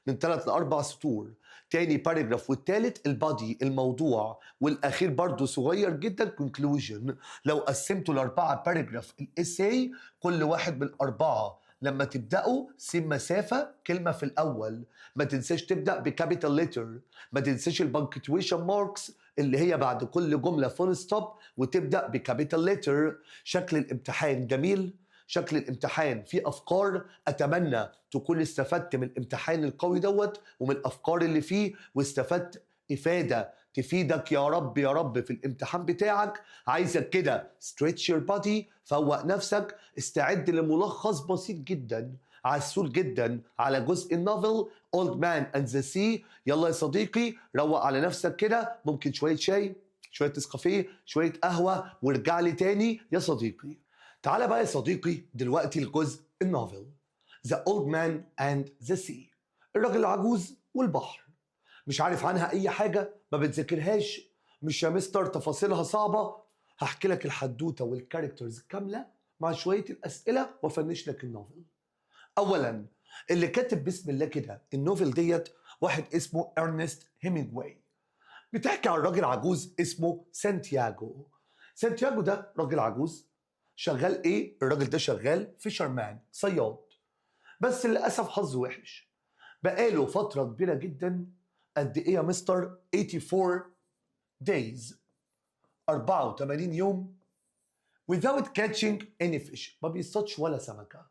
من 3 ل4 سطور. تاني باراجراف والتالت البادي الموضوع، والأخير برضو صغير جدا كونكلوجن. لو قسمته ل4 باراجراف الاساي كل واحد من الأربعة لما تبدأوا سيب مسافة كلمة في الأول. ما تنساش تبدأ بكابيتال ليتر. ما تنساش البنكتويشن ماركس اللي هي بعد كل جملة فول ستوب وتبدأ بكابيتال ليتر. شكل الامتحان جميل، شكل الامتحان فيه أفكار. أتمنى تكون استفدت من الامتحان القوي دوت ومن الأفكار اللي فيه، واستفدت إفادة تفيدك يا رب يا رب في الامتحان بتاعك. عايزك كده stretch your body، فوق نفسك، استعد لملخص بسيط جدا عسول جدا على جزء النوفل Old Man and the Sea. يلا يا صديقي روق على نفسك كده، ممكن شوية شاي، شوية نسكافيه، شوية قهوة، وارجع لي تاني يا صديقي. تعالى بقى يا صديقي دلوقتي الجزء النوفل The Old Man and the Sea، الراجل العجوز والبحر. مش عارف عنها أي حاجة، ما بتذاكرهاش، مش يا مستر تفاصيلها صعبة. هحكي لك الحدوتة والكاركترز كاملة مع شوية الأسئلة وفنش لك النوفل. أولا اللي كاتب بسم الله كده النوفل ديت واحد اسمه إرنست هيمنجواي. بتحكي عن راجل عجوز اسمه سانتياغو. سانتياغو ده راجل عجوز شغال ايه؟ الراجل ده شغال فيشرمان، صياد. بس للأسف حظه وحش، بقاله فترة كبيرة جدا. قد ايه يا مستر؟ 84 days، 84 يوم without catching any fish. ما بيصطادش ولا سمكة.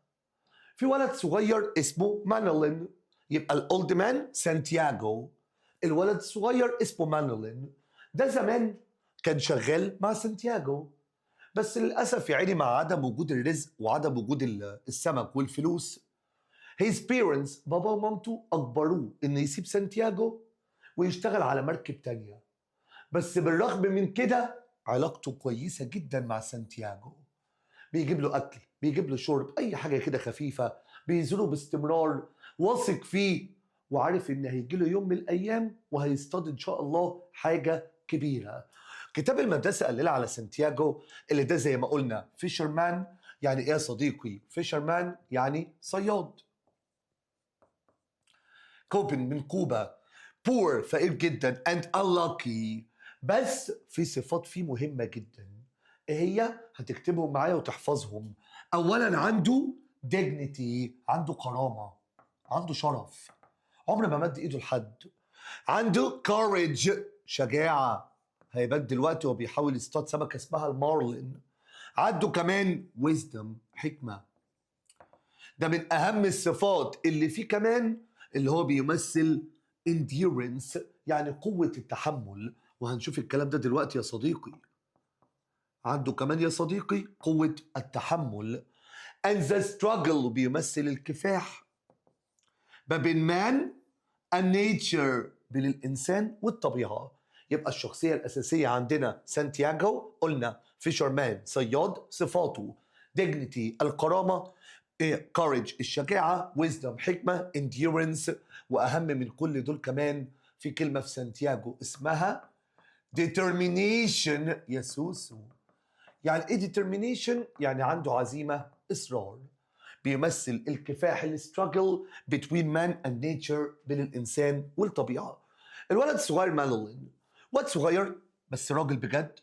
في ولد صغير اسمه مانولين، يبقى الأولد مان سانتياغو، الولد الصغير اسمه مانولين. ده زمان كان شغال مع سانتياغو، بس للأسف يا عيني مع عدم وجود الرزق وعدم وجود السمك والفلوس، his parents بابا ومامته أجبروه إنه يسيب سانتياغو ويشتغل على مركب تانية. بس بالرغم من كده علاقته كويسة جدا مع سانتياغو، بيجيب له أكل، بيجيب له شرب، أي حاجة كده خفيفة، بيزوره باستمرار، واثق فيه وعارف إن هيجي له يوم من الأيام وهيصطاد إن شاء الله حاجة كبيرة. كتاب المدرسة قال لنا على سانتياغو اللي ده زي ما قلنا فيشرمان. يعني إيه يا صديقي؟ فيشرمان يعني صياد. كوبن من كوبا، poor فقير جدا and unlucky. بس في صفات فيه مهمة جدا، ايه هي؟ هتكتبهم معايا وتحفظهم. اولا عنده dignity، عنده كرامة، عنده شرف، عمر ما مد ايده لحد. عنده courage، شجاعة، هيبان دلوقتي وهو بيحاول يصطاد سمكة اسمها المارلين. عنده كمان wisdom، حكمة. ده من اهم الصفات اللي فيه كمان، اللي هو بيمثل endurance، يعني قوة التحمل، وهنشوف الكلام ده دلوقتي يا صديقي. عنده كمان يا صديقي قوة التحمل. and the struggle بيمثل الكفاح ما بين man and nature، بين الإنسان والطبيعة. يبقى الشخصية الأساسية عندنا سانتياغو، قلنا فيشرمان صياد، صفاته dignity الكرامة، courage الشجاعة، wisdom حكمة، endurance، وأهم من كل دول كمان في كلمة في سانتياغو اسمها determination يا سوسو. يعني ايه determination؟ يعني عنده عزيمة، إصرار، بيمثل الكفاح الستراجل between man and nature، بين الإنسان والطبيعة. الولد الصغير مانولين، ولد صغير بس راجل بجد،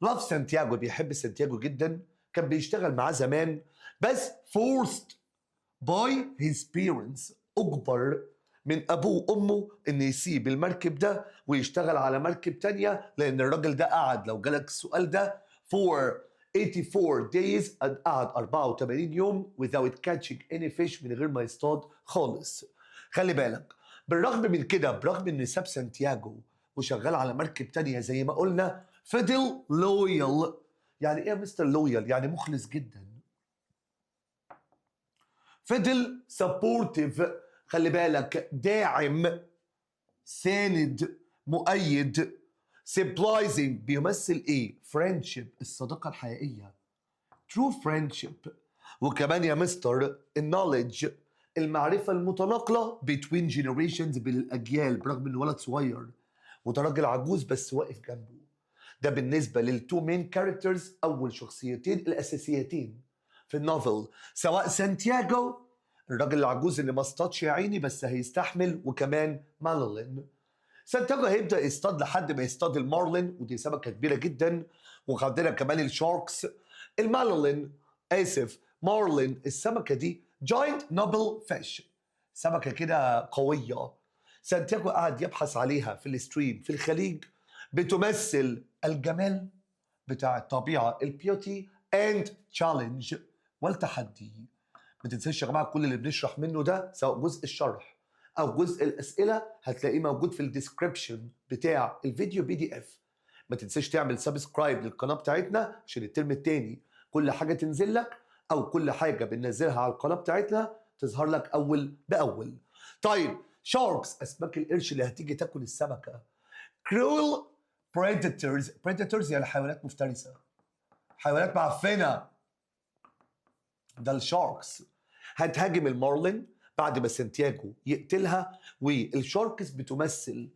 لاف سانتياغو، بيحب سانتياغو جدا، كان بيشتغل معاه زمان بس forced by his parents، أجبر من أبوه وأمه إنه يسيب المركب ده ويشتغل على مركب تانية، لأن الراجل ده قعد، لو جالك السؤال ده، for 84 days، قعد 84 يوم without catching any fish، من غير ما يصطاد خالص. خلي بالك، بالرغم من كده، برغم إن ساب سانتياغو وشغال على مركب تانية زي ما قلنا، فضل loyal. يعني إيه يا مستر لويال؟ يعني مخلص جدا. فضل supportive، خلي بالك، داعم، ساند، مؤيد. sympathizing بيمثل ايه؟ friendship، الصداقة الحقيقية، true friendship. وكمان يا مستر knowledge، المعرفة المتناقلة between generations، بين الأجيال، برغم إنه ولد صغير وده راجل عجوز بس واقف جنبه. ده بالنسبة للتو مين كاركترز، أول شخصيتين الأساسيتين في النوفل، سواء سانتياغو الراجل العجوز اللي ما اصطادش يا عيني بس هيستحمل، وكمان مانولين. سانتياغو هيبدأ يصطاد لحد ما يصطاد المارلين، ودي سمكة كبيرة جدا. وعندنا كمان الشاركس. المانولين، آسف، مارلين، السمكة دي جاينت نوبل فيش، سمكة كده قوية. سانتياغو قعد يبحث عليها في الستريم في الخليج، بتمثل الجمال بتاع الطبيعة، البيوتي اند تشالنج، والتحدي. ما تنساش يا جماعة كل اللي بنشرح منه ده، سواء جزء الشرح أو جزء الأسئلة، هتلاقيه موجود في الديسكريبشن بتاع الفيديو PDF. ما تنساش تعمل سبسكرايب للقناة بتاعتنا عشان الترم التاني كل حاجة تنزل لك، أو كل حاجة بننزلها على القناة بتاعتنا تظهر لك أول بأول. طيب، شاركس، أسماك القرش اللي هتيجي تاكل السمكة. cruel predators يعني حيوانات مفترسة، حيوانات معفنة، ده الشاركس. هتهاجم المارلين بعد ما سانتياغو يقتلها. والشاركس بتمثل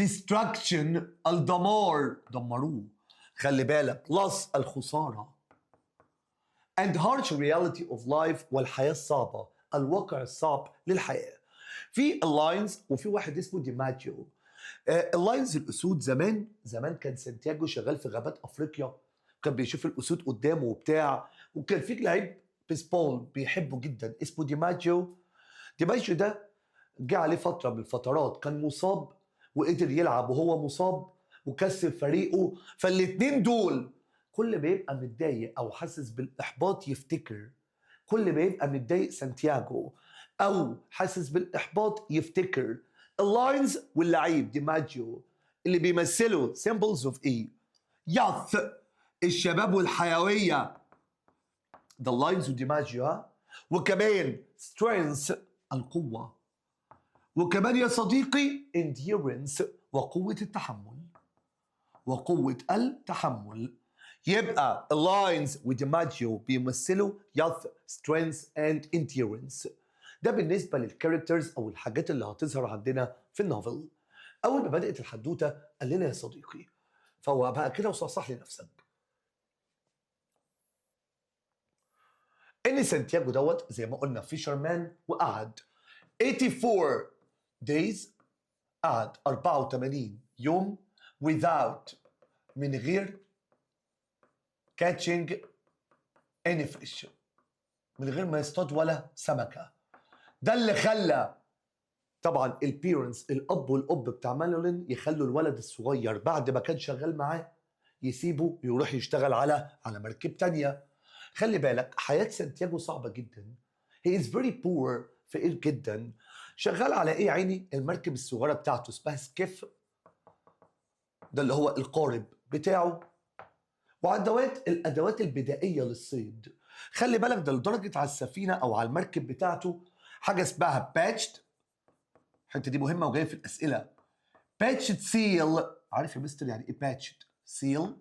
destruction، الدمار، دمروه، خلي بالك، loss، الخسارة، and harsh reality of life، والحياة الصعبة، الواقع الصعب للحياة. في اللاينز وفي واحد اسمه ديماجيو. اللاينز الأسود، زمان كان سانتياغو شغال في غابات أفريقيا، كان بيشوف الأسود قدامه وبتاع، وكان في لعيب بيسبول بيحبه جدا اسمه ديماجيو. ديماجيو ده جه عليه فترة من الفترات كان مصاب، وقدر يلعب وهو مصاب وكسب فريقه. فالاتنين دول كل ما يبقى متضايق او حاسس بالاحباط يفتكر، كل ما يبقى متضايق سانتياغو او حاسس بالاحباط يفتكر اللاينز واللعيب ديماجيو اللي بيمثلوا symbols of ايه؟ يث، الشباب والحيويه، ده اللاينز وديماجيو، ها؟ وكمان strength، القوه، وكمان يا صديقي endurance، وقوه التحمل، وقوه التحمل. يبقى اللاينز وديماجيو بيمثلوا youth, strength and endurance. ده بالنسبة للكاركترز أو الحاجات اللي هتظهر عندنا في النوفل. أول ما بدأت الحدوتة قال لنا يا صديقي، فهو بقى كده وصحصح لنفسك إن سانتياغو دوت زي ما قلنا فيشرمان وقعد 84 days، قعد 84 يوم without، من غير catching any fish، من غير ما يصطاد ولا سمكة. ده اللي خلى طبعا البيرنتس، الاب والاب بتاع مانولين، يخلوا الولد الصغير بعد ما كان شغال معاه يسيبه يروح يشتغل على مركب تانية. خلي بالك حياة سانتياغو صعبة جدا. he is very poor، فقير جدا. شغال على ايه عيني؟ المركب الصغيرة بتاعته اسمها سكيف، ده اللي هو القارب بتاعه، الادوات البدائية للصيد. خلي بالك ده لدرجة على السفينة او على المركب بتاعته حاجة اسمها باتشت، الحته دي مهمه وجايه في الاسئله. باتشت سيل، عارف يا مستر يعني ايه باتشت سيل؟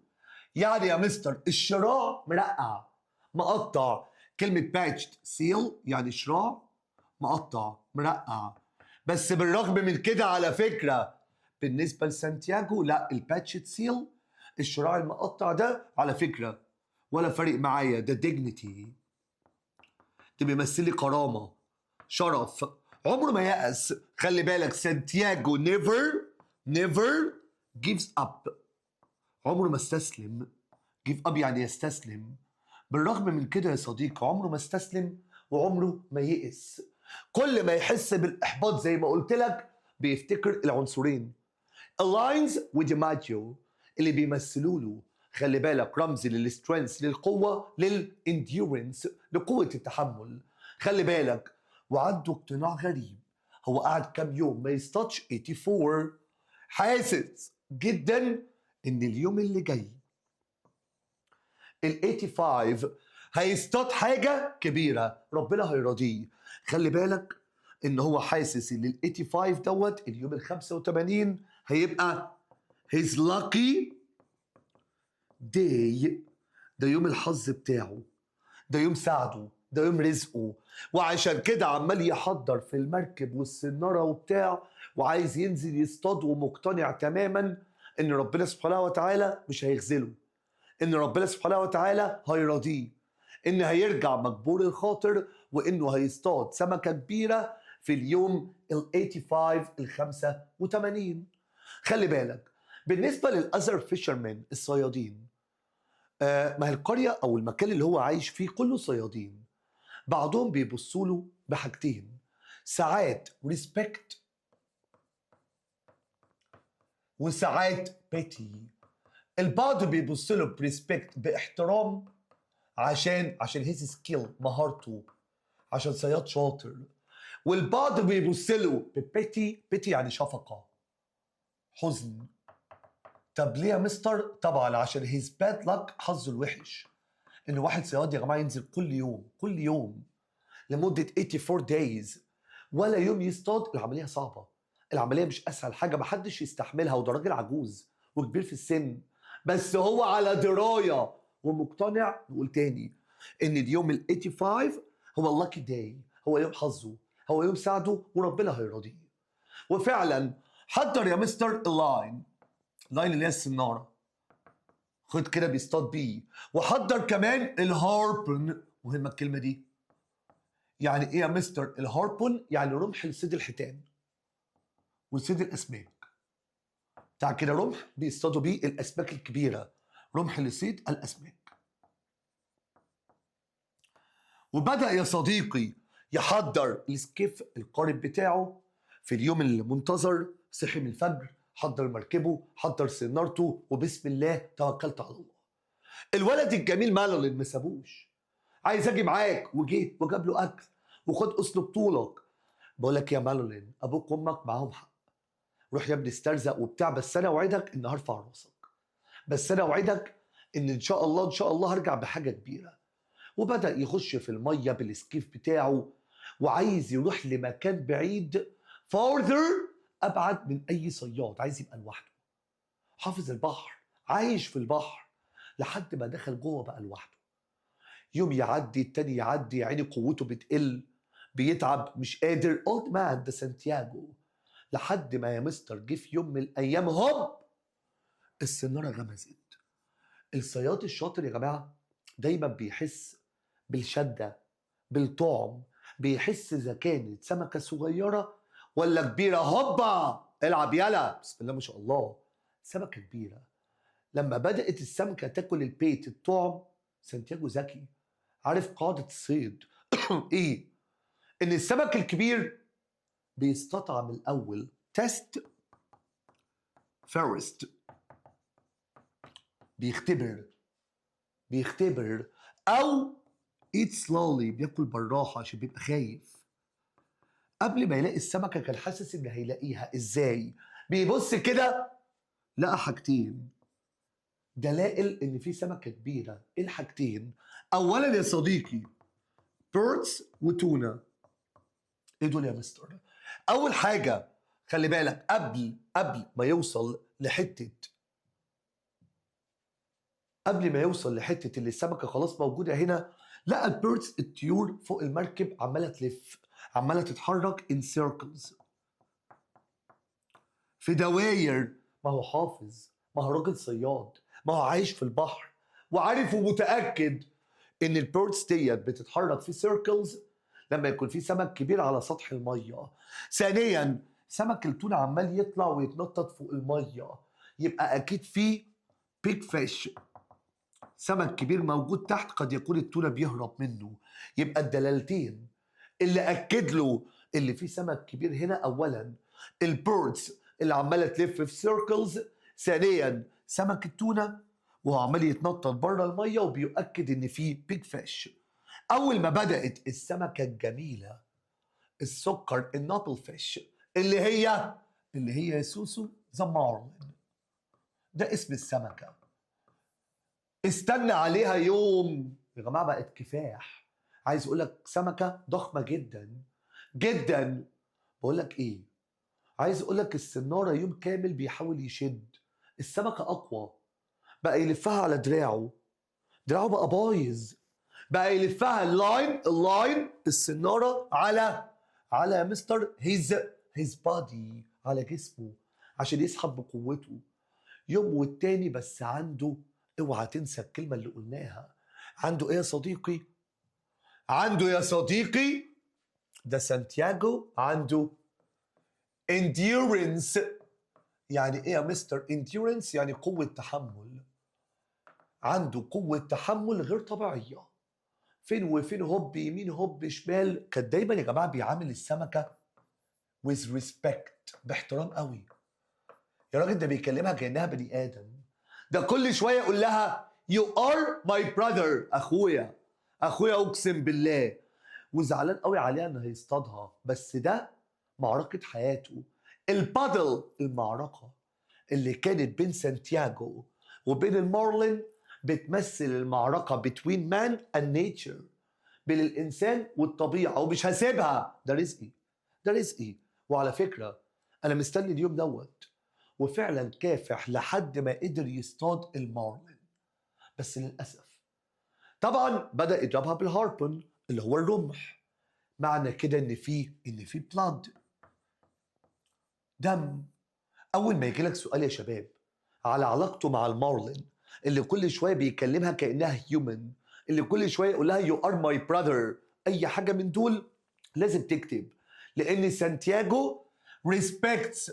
يعني يا مستر الشراع مرقع مقطع. كلمه باتشت سيل يعني شراع مقطع مرقع. بس بالرغم من كده على فكره بالنسبه لسانتياغو لا، الباتشت سيل، الشراع المقطع ده على فكره ولا فارق معايا، ده ديجنيتي، ده بيمثل لي كرامه شرف، عمره ما يأس. خلي بالك سانتياغو never gives up، عمره ما استسلم. give up يعني يستسلم. بالرغم من كده يا صديقي عمره ما استسلم وعمره ما يئس. كل ما يحس بالإحباط زي ما قلت لك بيفتكر العنصرين اللاينز وديماجيو اللي بيمثلوا له، خلي بالك رمز للسترينث، للقوة، للانديورنس، لقوة التحمل. خلي بالك وعنده اقتناع غريب، هو قعد كام يوم ما يصطادش 84، حاسس جدا ان اليوم اللي جاي ال 85 هيصطاد حاجة كبيرة ربنا هيرضيه. خلي بالك ان هو حاسس ان ال 85 دوت اليوم ال 85 هيبقى his lucky day، ده يوم الحظ بتاعه، ده يوم سعده، ده يوم رزقه. وعشان كده عمال يحضر في المركب والسنارة وبتاع وعايز ينزل يصطاد، ومقتنع تماما ان ربنا سبحانه وتعالى مش هيخذله، ان ربنا سبحانه وتعالى هيرضيه، ان هيرجع مجبور الخاطر، وانه هيصطاد سمكة كبيرة في اليوم ال 85 ال 85. خلي بالك بالنسبة للأذر فيشرمان الصيادين، ما هي القرية أو المكان اللي هو عايش فيه كله صيادين، بعضهم بيبصوا له بحاجتين، ساعات ريسبكت وساعات بيتي. البعض بيبص له بريسبكت باحترام عشان هيز سكيل، مهارته، عشان صياد شاطر. والبعض بيبص له ببيتي، بيتي يعني شفقة، حزن. طب ليه يا مستر؟ طبعا عشان هيز باد لك، حظه الوحش، ان واحد صياد يا جماعه ينزل كل يوم لمده 84 دايز ولا يوم يصطاد. العمليه صعبه، العمليه مش اسهل حاجه، محدش يستحملها، وده راجل عجوز وكبير في السن، بس هو على درايه ومقتنع. نقول تاني ان اليوم ال 85 هو اللاكي داي، هو يوم حظه، هو يوم سعده، وربنا هيرضيه. وفعلا حضر يا مستر اللاين اللي هي السناره، خد كده بيصطاد بيه. وحضر كمان الهاربون، مهمه الكلمه دي. يعني ايه يا مستر الهاربون؟ يعني رمح لصيد الحيتان وصيد الاسماك. بتاع كده رمح بيصطادوا بيه الاسماك الكبيره، رمح لصيد الاسماك. وبدأ يا صديقي يحضر السكيف القارب بتاعه في اليوم المنتظر. صحي من الفجر، حضر مركبه، حضر سنارته، وبسم الله توكلت على الله. الولد الجميل مالولين ما سابوش، عايز اجي معاك، وجه وجاب له اكل وخد اسلوب طولك. بقول لك يا مالولين، ابوك وامك معاهم حق، روح يا ابني استرزق وبتاع، بس انا اوعدك ان هرفع راسك، بس انا اوعدك ان شاء الله ان شاء الله هرجع بحاجه كبيره. وبدا يخش في الميه بالسكيف بتاعه، وعايز يروح لمكان بعيد، farther، ابعد من اي صياد، عايز يبقى لوحده، حافظ البحر، عايش في البحر، لحد ما دخل جوه بقى لوحده. يوم يعدي التاني يعدي، يا عيني قوته بتقل، بيتعب مش قادر، اولد مان ده سانتياجو. لحد ما يا مستر جه في يوم من الايام، هوب، السناره غمزت. الصياد الشاطر يا جماعه دايما بيحس بالشده، بالطعم، بيحس اذا كانت سمكه صغيره ولا كبيره. هوبا العب يلا، بسم الله ما شاء الله، سمكه كبيره. لما بدات السمكه تاكل البيت الطعم، سانتياجو ذكي، عارف قاعده الصيد ايه؟ ان السمك الكبير بيستطعم الاول، تيست فيرست، بيختبر، او eat slowly، بياكل بالراحه عشان بيبقى خايف. قبل ما يلاقي السمكه كان حاسس ان هيلاقيها ازاي؟ بيبص كده لقى حاجتين دلائل ان في سمكه كبيره. ايه الحاجتين؟ اولا يا صديقي، بيردز وتونه. ايه دول يا مستر؟ اول حاجه، خلي بالك، قبل ما يوصل لحته، اللي السمكه خلاص موجوده هنا، لقى البيردز، الطيور فوق المركب عماله تلف، عماله تتحرك in circles، في دواير. ما هو حافظ، ما هو راجل صياد، ما هو عايش في البحر، وعارف ومتاكد ان البيردز ديت بتتحرك في سيركلز لما يكون في سمك كبير على سطح الميه. ثانيا، سمك التونه عمال يطلع ويتنطط فوق الميه، يبقى اكيد في بيج فيش، سمك كبير موجود تحت، قد يكون التونه بيهرب منه. يبقى الدلالتين اللي اكد له اللي في سمك كبير هنا، اولا البيردز اللي عماله تلف في سيركلز، ثانيا سمك التونه وهو عمال يتنطط بره الميه وبيؤكد ان في بيج فيش. اول ما بدات السمكه الجميله السكر، النابل فيش، اللي هي يا سوسو ذا مارلين، ده اسم السمكه، استنى عليها يوم يا جماعه بقت كفاح. عايز اقول لك سمكه ضخمه جدا جدا. بقول لك ايه، عايز اقول لك السناره يوم كامل بيحاول يشد السمكه اقوى، بقى يلفها على دراعه، دراعه بقى بايظ، بقى يلفها اللاين السناره على مستر هيز بادي، على جسمه، عشان يسحب بقوته. يوم والتاني بس عنده، اوعى تنسى الكلمه اللي قلناها، عنده ايه يا صديقي؟ ده سانتياغو عنده endurance. يعني ايه يا مستر endurance؟ يعني قوة تحمل، عنده قوة تحمل غير طبيعية. فين وفين، هوب يمين هوب شمال. كان دايما يا جماعة بيعامل السمكة with respect، باحترام قوي. يا راجل ده بيكلمها كأنها بني آدم، ده كل شوية يقول لها you are my brother، أخويا أقسم بالله. وزعلان قوي عليها إنه هيصطادها، بس ده معركة حياته. البادل، المعركة اللي كانت بين سانتياغو وبين المارلين، بتمثل المعركة between man and nature، بين الإنسان والطبيعة، ومش هسيبها، ده رزقي. وعلى فكرة أنا مستني اليوم دوت، وفعلا كافح لحد ما قدر يصطاد المارلين. بس للأسف طبعا بدأ يضربها بالهاربون اللي هو الرمح، معنى كده إن في بلاد، دم. أول ما يجيلك سؤال يا شباب على علاقته مع المارلين، اللي كل شوية بيكلمها كأنها هيومن، اللي كل شوية يقول لها you are my brother، أي حاجة من دول لازم تكتب، لأن سانتياغو respects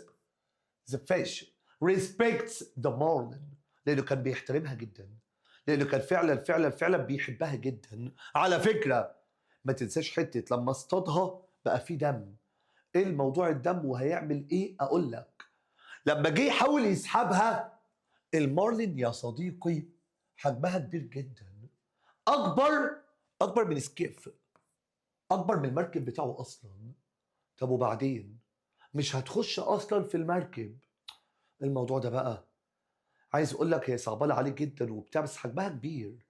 the fish، respects the marlin، لأنه كان بيحترمها جدا، لأنه كان فعلا بيحبها جدا. على فكرة ما تنساش حتة لما اصطادها بقى في دم. ايه الموضوع الدم وهيعمل ايه؟ اقول لك. لما جه يحاول يسحبها المارلين يا صديقي، حجمها كبير جدا، اكبر من سكيف، اكبر من المركب بتاعه اصلا. طب وبعدين مش هتخش اصلا في المركب. الموضوع ده بقى عايز اقول لك هي صعبانه عليه جدا وبتاع، بس حجمها كبير،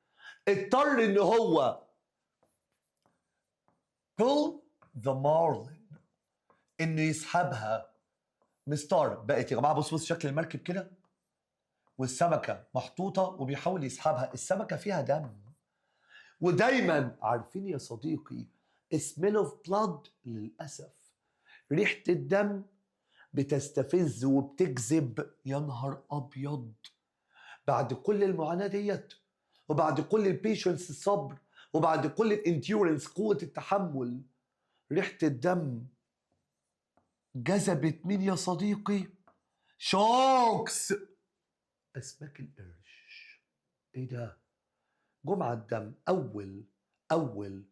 اضطر ان هو pull the marlin، انه يسحبها. مستار بقت يا جماعه، بص شكل المركب كده، والسمكه محطوطه وبيحاول يسحبها. السمكه فيها دم، ودايما عارفين يا صديقي smell of blood للاسف، ريحه الدم بتستفز وبتجذب. يا نهار ابيض، بعد كل المعاناه ديت، وبعد كل البيشنس الصبر، وبعد كل الانديورنس قوه التحمل، ريحه الدم جذبت مين يا صديقي؟ شاركس، اسماك القرش. ايه ده؟ جمعة الدم. اول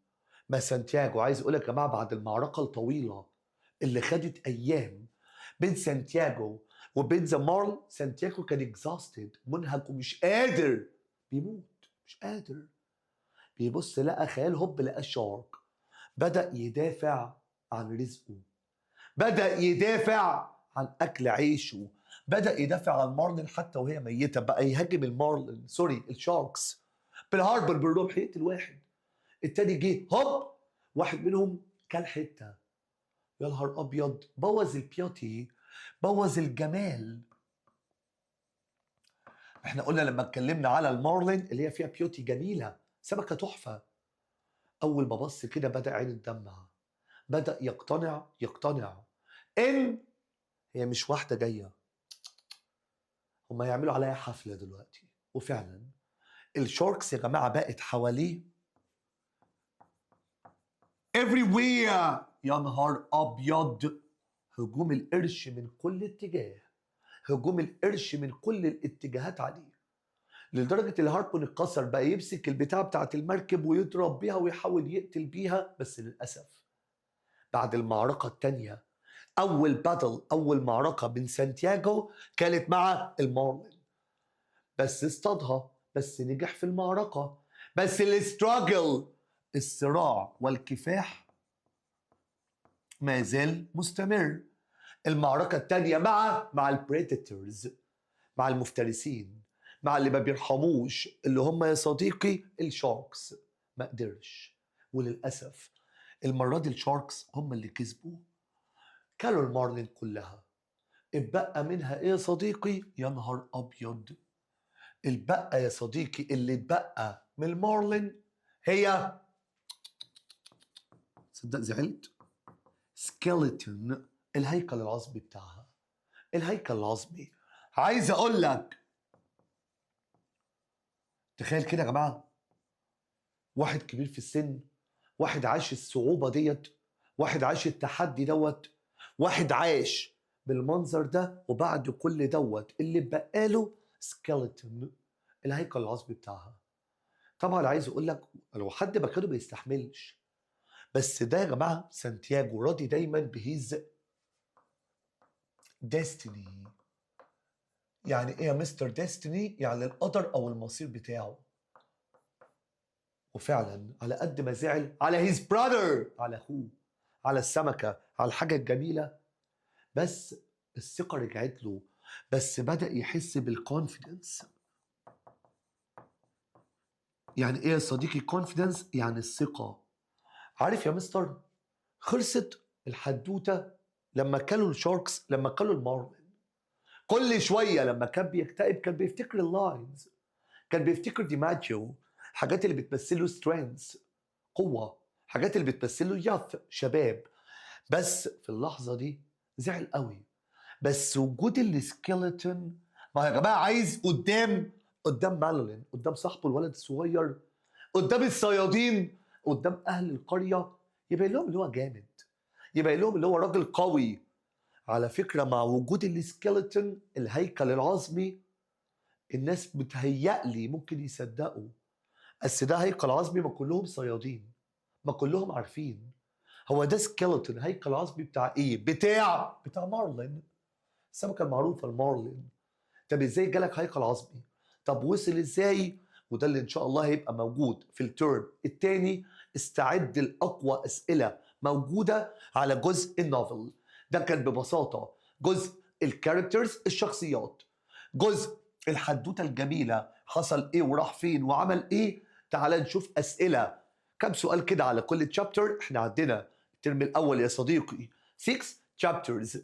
ما سانتياغو، عايز اقول لك يا جماعه بعد المعركه الطويله اللي خدت ايام بين سانتياغو وبين ذا مارل، سانتياغو كان اكزاستد، منهك ومش قادر، بيموت مش قادر. بيبص لقى خيال، هوب لقى شارك، بدأ يدافع عن رزقه، بدأ يدافع عن أكل عيشه، بدأ يدافع عن مارلين حتى وهي ميتة. بقى يهاجم المارلين، سوري الشاركس، بالهاربر بالرمح، يقتل واحد. التاني جه هوب، واحد منهم كل حتة. يا نهار أبيض، بوظ البيوتي، بوظ الجمال. احنا قلنا لما اتكلمنا على المارلين اللي هي فيها بيوتي جميلة، سمكة تحفة. أول ما بص كده بدأ عين الدمع، بدأ يقتنع إن هي مش واحدة جاية، هما يعملوا عليها حفلة دلوقتي. وفعلا الشاركس يا جماعة بقت حواليه everywhere. يا نهار أبيض، هجوم القرش من كل اتجاه، هجوم القرش من كل الاتجاهات عليه، لدرجة الهاربون اتكسر، بقى يمسك البتاع بتاعت المركب ويضرب بيها ويحاول يقتل بيها. بس للأسف بعد المعركة التانية، أول معركة بين سانتياغو كانت مع المارلين، بس اصطادها، بس نجح في المعركة، بس الاستراجل، الصراع والكفاح ما زال مستمر. المعركة التانية مع البريديتورز، مع المفترسين، مع اللي ما بيرحموش، اللي هم يا صديقي الشاركس. ما قدرش، وللأسف المرة دي الشاركس هم اللي كسبوا، كلوا المارلين كلها. اتبقى منها ايه يا صديقي؟ يا نهار ابيض، البقى يا صديقي اللي اتبقى من المارلين هي، صدق زعلت، سكيلتون، الهيكل العظمي بتاعها، الهيكل العظمي. عايز اقول لك، تخيل كده يا جماعه، واحد كبير في السن، واحد عاش الصعوبه ديت، واحد عاش التحدي دوت، واحد عاش بالمنظر ده، وبعد كل دوت اللي بقاله سكيلتون، الهيكل العظمي بتاعها. طبعا عايز اقول لك لو حد مكانه ما يستحملش، بس ده يا جماعه سانتياغو راضي دايما بهيز ديستني. يعني ايه يا مستر ديستني؟ يعني القدر او المصير بتاعه. وفعلا على قد ما زعل على هيز براذر، على اخوه، على السمكه، على الحاجه الجميله، بس الثقه رجعت له، بس بدأ يحس بالكونفيدنس. يعني ايه يا صديقي كونفيدنس؟ يعني الثقه. عارف يا مستر، خلصت الحدوته لما كلوا الشاركس، لما كلوا المارلين. كل شويه لما كان بيكتئب كان بيفتكر اللاينز، كان بيفتكر ديماجيو، حاجات اللي بتمثل له سترينث، قوه، حاجات اللي بتمثل له ياث، شباب. بس في اللحظه دي زعل قوي. بس وجود السكيلتون، ما يا جماعه عايز قدام مالولين، قدام صاحبه الولد الصغير، قدام الصيادين، قدام اهل القريه، يبين لهم اللي هو جامد، يبين لهم اللي هو راجل قوي. على فكره مع وجود السكيلتون، الهيكل العظمي، الناس بتهيألي ممكن يصدقوا، بس ده هيكل عظمي، ما كلهم صيادين، ما كلهم عارفين. هو ده سكيلتون، هيكل عظمي بتاع ايه؟ بتاع مارلين، السمكه المعروفه المارلين. طب ازاي جالك هيكل عظمي؟ طب وصل ازاي وده اللي إن شاء الله هيبقى موجود في الترم الثاني. استعد لأقوى أسئلة موجودة على جزء النوفل. ده كان ببساطة جزء الكاركترز، الشخصيات، جزء الحدوتة الجميلة، حصل إيه وراح فين وعمل إيه. تعال نشوف أسئلة، كم سؤال كده على كل تشابتر. إحنا عندنا الترم الأول يا صديقي 6 chapters،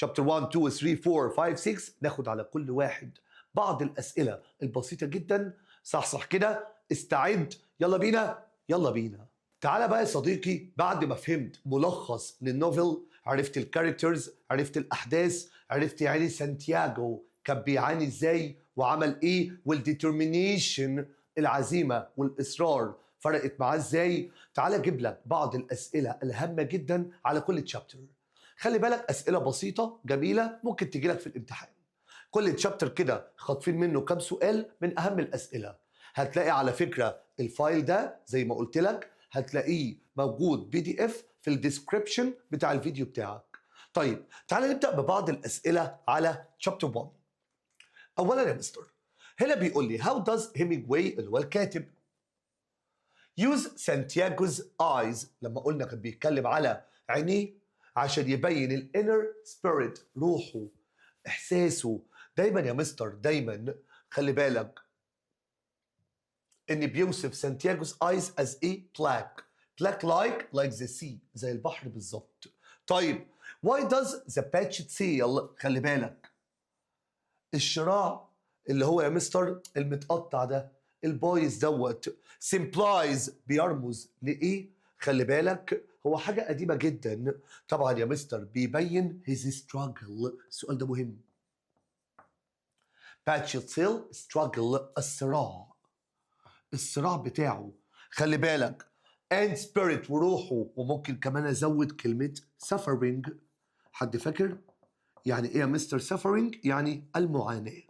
chapter 1 2 3 4 5 6، ناخد على كل واحد بعض الأسئلة البسيطة جدا. صح كده، استعد، يلا بينا يلا بينا. تعالى بقى يا صديقي، بعد ما فهمت ملخص للنوفل، عرفت الكاركترز، عرفت الأحداث، عرفت يعني سانتياغو كان بيعاني ازاي وعمل ايه، والديترمينيشن العزيمة والإصرار فرقت معاه ازاي. تعالى اجيب لك بعض الأسئلة الهامة جدا على كل تشابتر. خلي بالك أسئلة بسيطة جميلة ممكن تجي لك في الامتحان. كل تشابتر كده خاطفين منه كام سؤال من أهم الأسئلة. هتلاقي على فكرة الفايل ده زي ما قلت لك هتلاقيه موجود PDF في الديسكريبشن بتاع الفيديو بتاعك. طيب تعال نبدأ ببعض الأسئلة على شابتر 1. أولا يا مستر، هنا بيقول لي how does Hemingway اللي هو الكاتب use Santiago's eyes، لما قلنا كان بيتكلم على عينيه عشان يبين الانر سبيريت، روحه، احساسه. دايما يا مستر دايما خلي بالك ان بيوصف سانتياغو's eyes as a black like the sea، زي البحر بالظبط. طيب why does the patched sail، خلي بالك الشراع اللي هو يا مستر المتقطع ده، البايظ دوت، سيمبلايز بيرمز لايه؟ خلي بالك هو حاجه قديمه جدا طبعا يا مستر، بيبين his struggle. السؤال ده مهم. patched sail struggle، الصراع بتاعه. خلي بالك and spirit وروحه، وممكن كمان ازود كلمه suffering. حد فاكر يعني ايه يا مستر suffering؟ يعني المعاناه.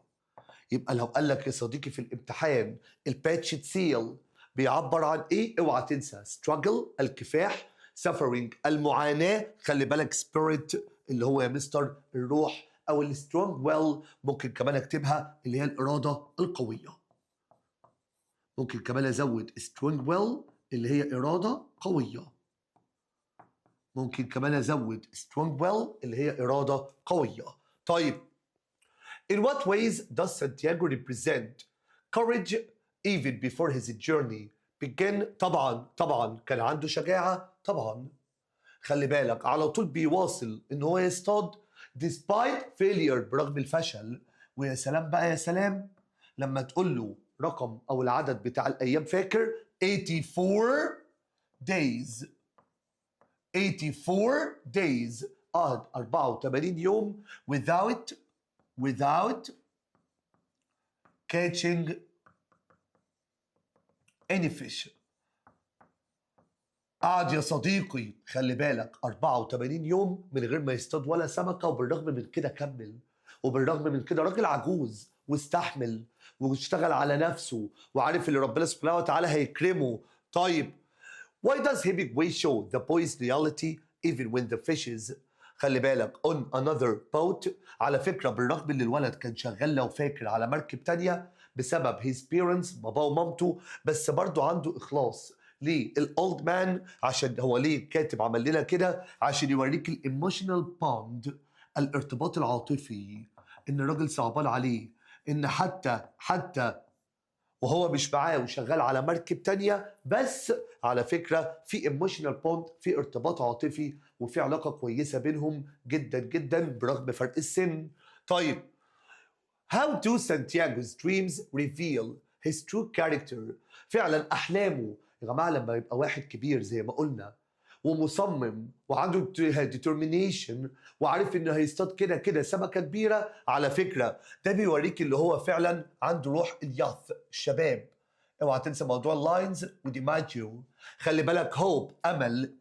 يبقى لو قال لك يا صديقي في الامتحان الباتشد سيل بيعبر عن ايه، اوعى تنسى struggle الكفاح، suffering المعاناه، خلي بالك spirit اللي هو يا مستر الروح، او السترونج ويل ممكن كمان اكتبها اللي هي الاراده القويه. ممكن كمان ازود strong will اللي هي اراده قويه. ممكن كمان ازود strong will اللي هي اراده قويه. طيب in what ways does Santiago represent courage even before his journey began؟ طبعا كان عنده شجاعه طبعا. خلي بالك على طول بيواصل ان هو يصطاد despite failure، برغم الفشل. ويا سلام بقى يا سلام لما تقول له رقم او العدد بتاع الايام، فاكر 84 days، 84 days قعد 84 يوم without catching any fish. قعد يا صديقي خلي بالك 84 يوم من غير ما يصطاد ولا سمكة، وبالرغم من كده كمل، وبالرغم من كده راجل عجوز واستحمل واشتغل على نفسه وعارف اللي ربنا سبحانه وتعالى هيكرمه. طيب why does Hemingway show the boy's reality even when the fishes، خلي بالك on another boat، على فكرة بالرغم ان الولد كان شغال لو فاكر على مركب تانية بسبب his parents باباه ومامته، بس برضو عنده إخلاص ليه الأولد مان. عشان هو ليه الكاتب عمل لنا كده؟ عشان يوريك الايموشنال بوند، الارتباط العاطفي، ان الراجل صعبان عليه، ان حتى وهو مش معاه وشغال على مركب تانية، بس على فكرة في ايموشنال بوند، في ارتباط عاطفي وفي علاقة كويسة بينهم جدا جدا برغم فرق السن. طيب how do Santiago's dreams reveal his true character؟ فعلا أحلامه يا جماعة لما يبقى واحد كبير زي ما قلنا ومصمم وعنده determination وعارف انه هيصطاد كده كده سمكة كبيرة، على فكرة ده بيوريك اللي هو فعلا عنده روح الياث الشباب. اوعى تنسى موضوع اللاينز وديماجيو. خلي بالك hope امل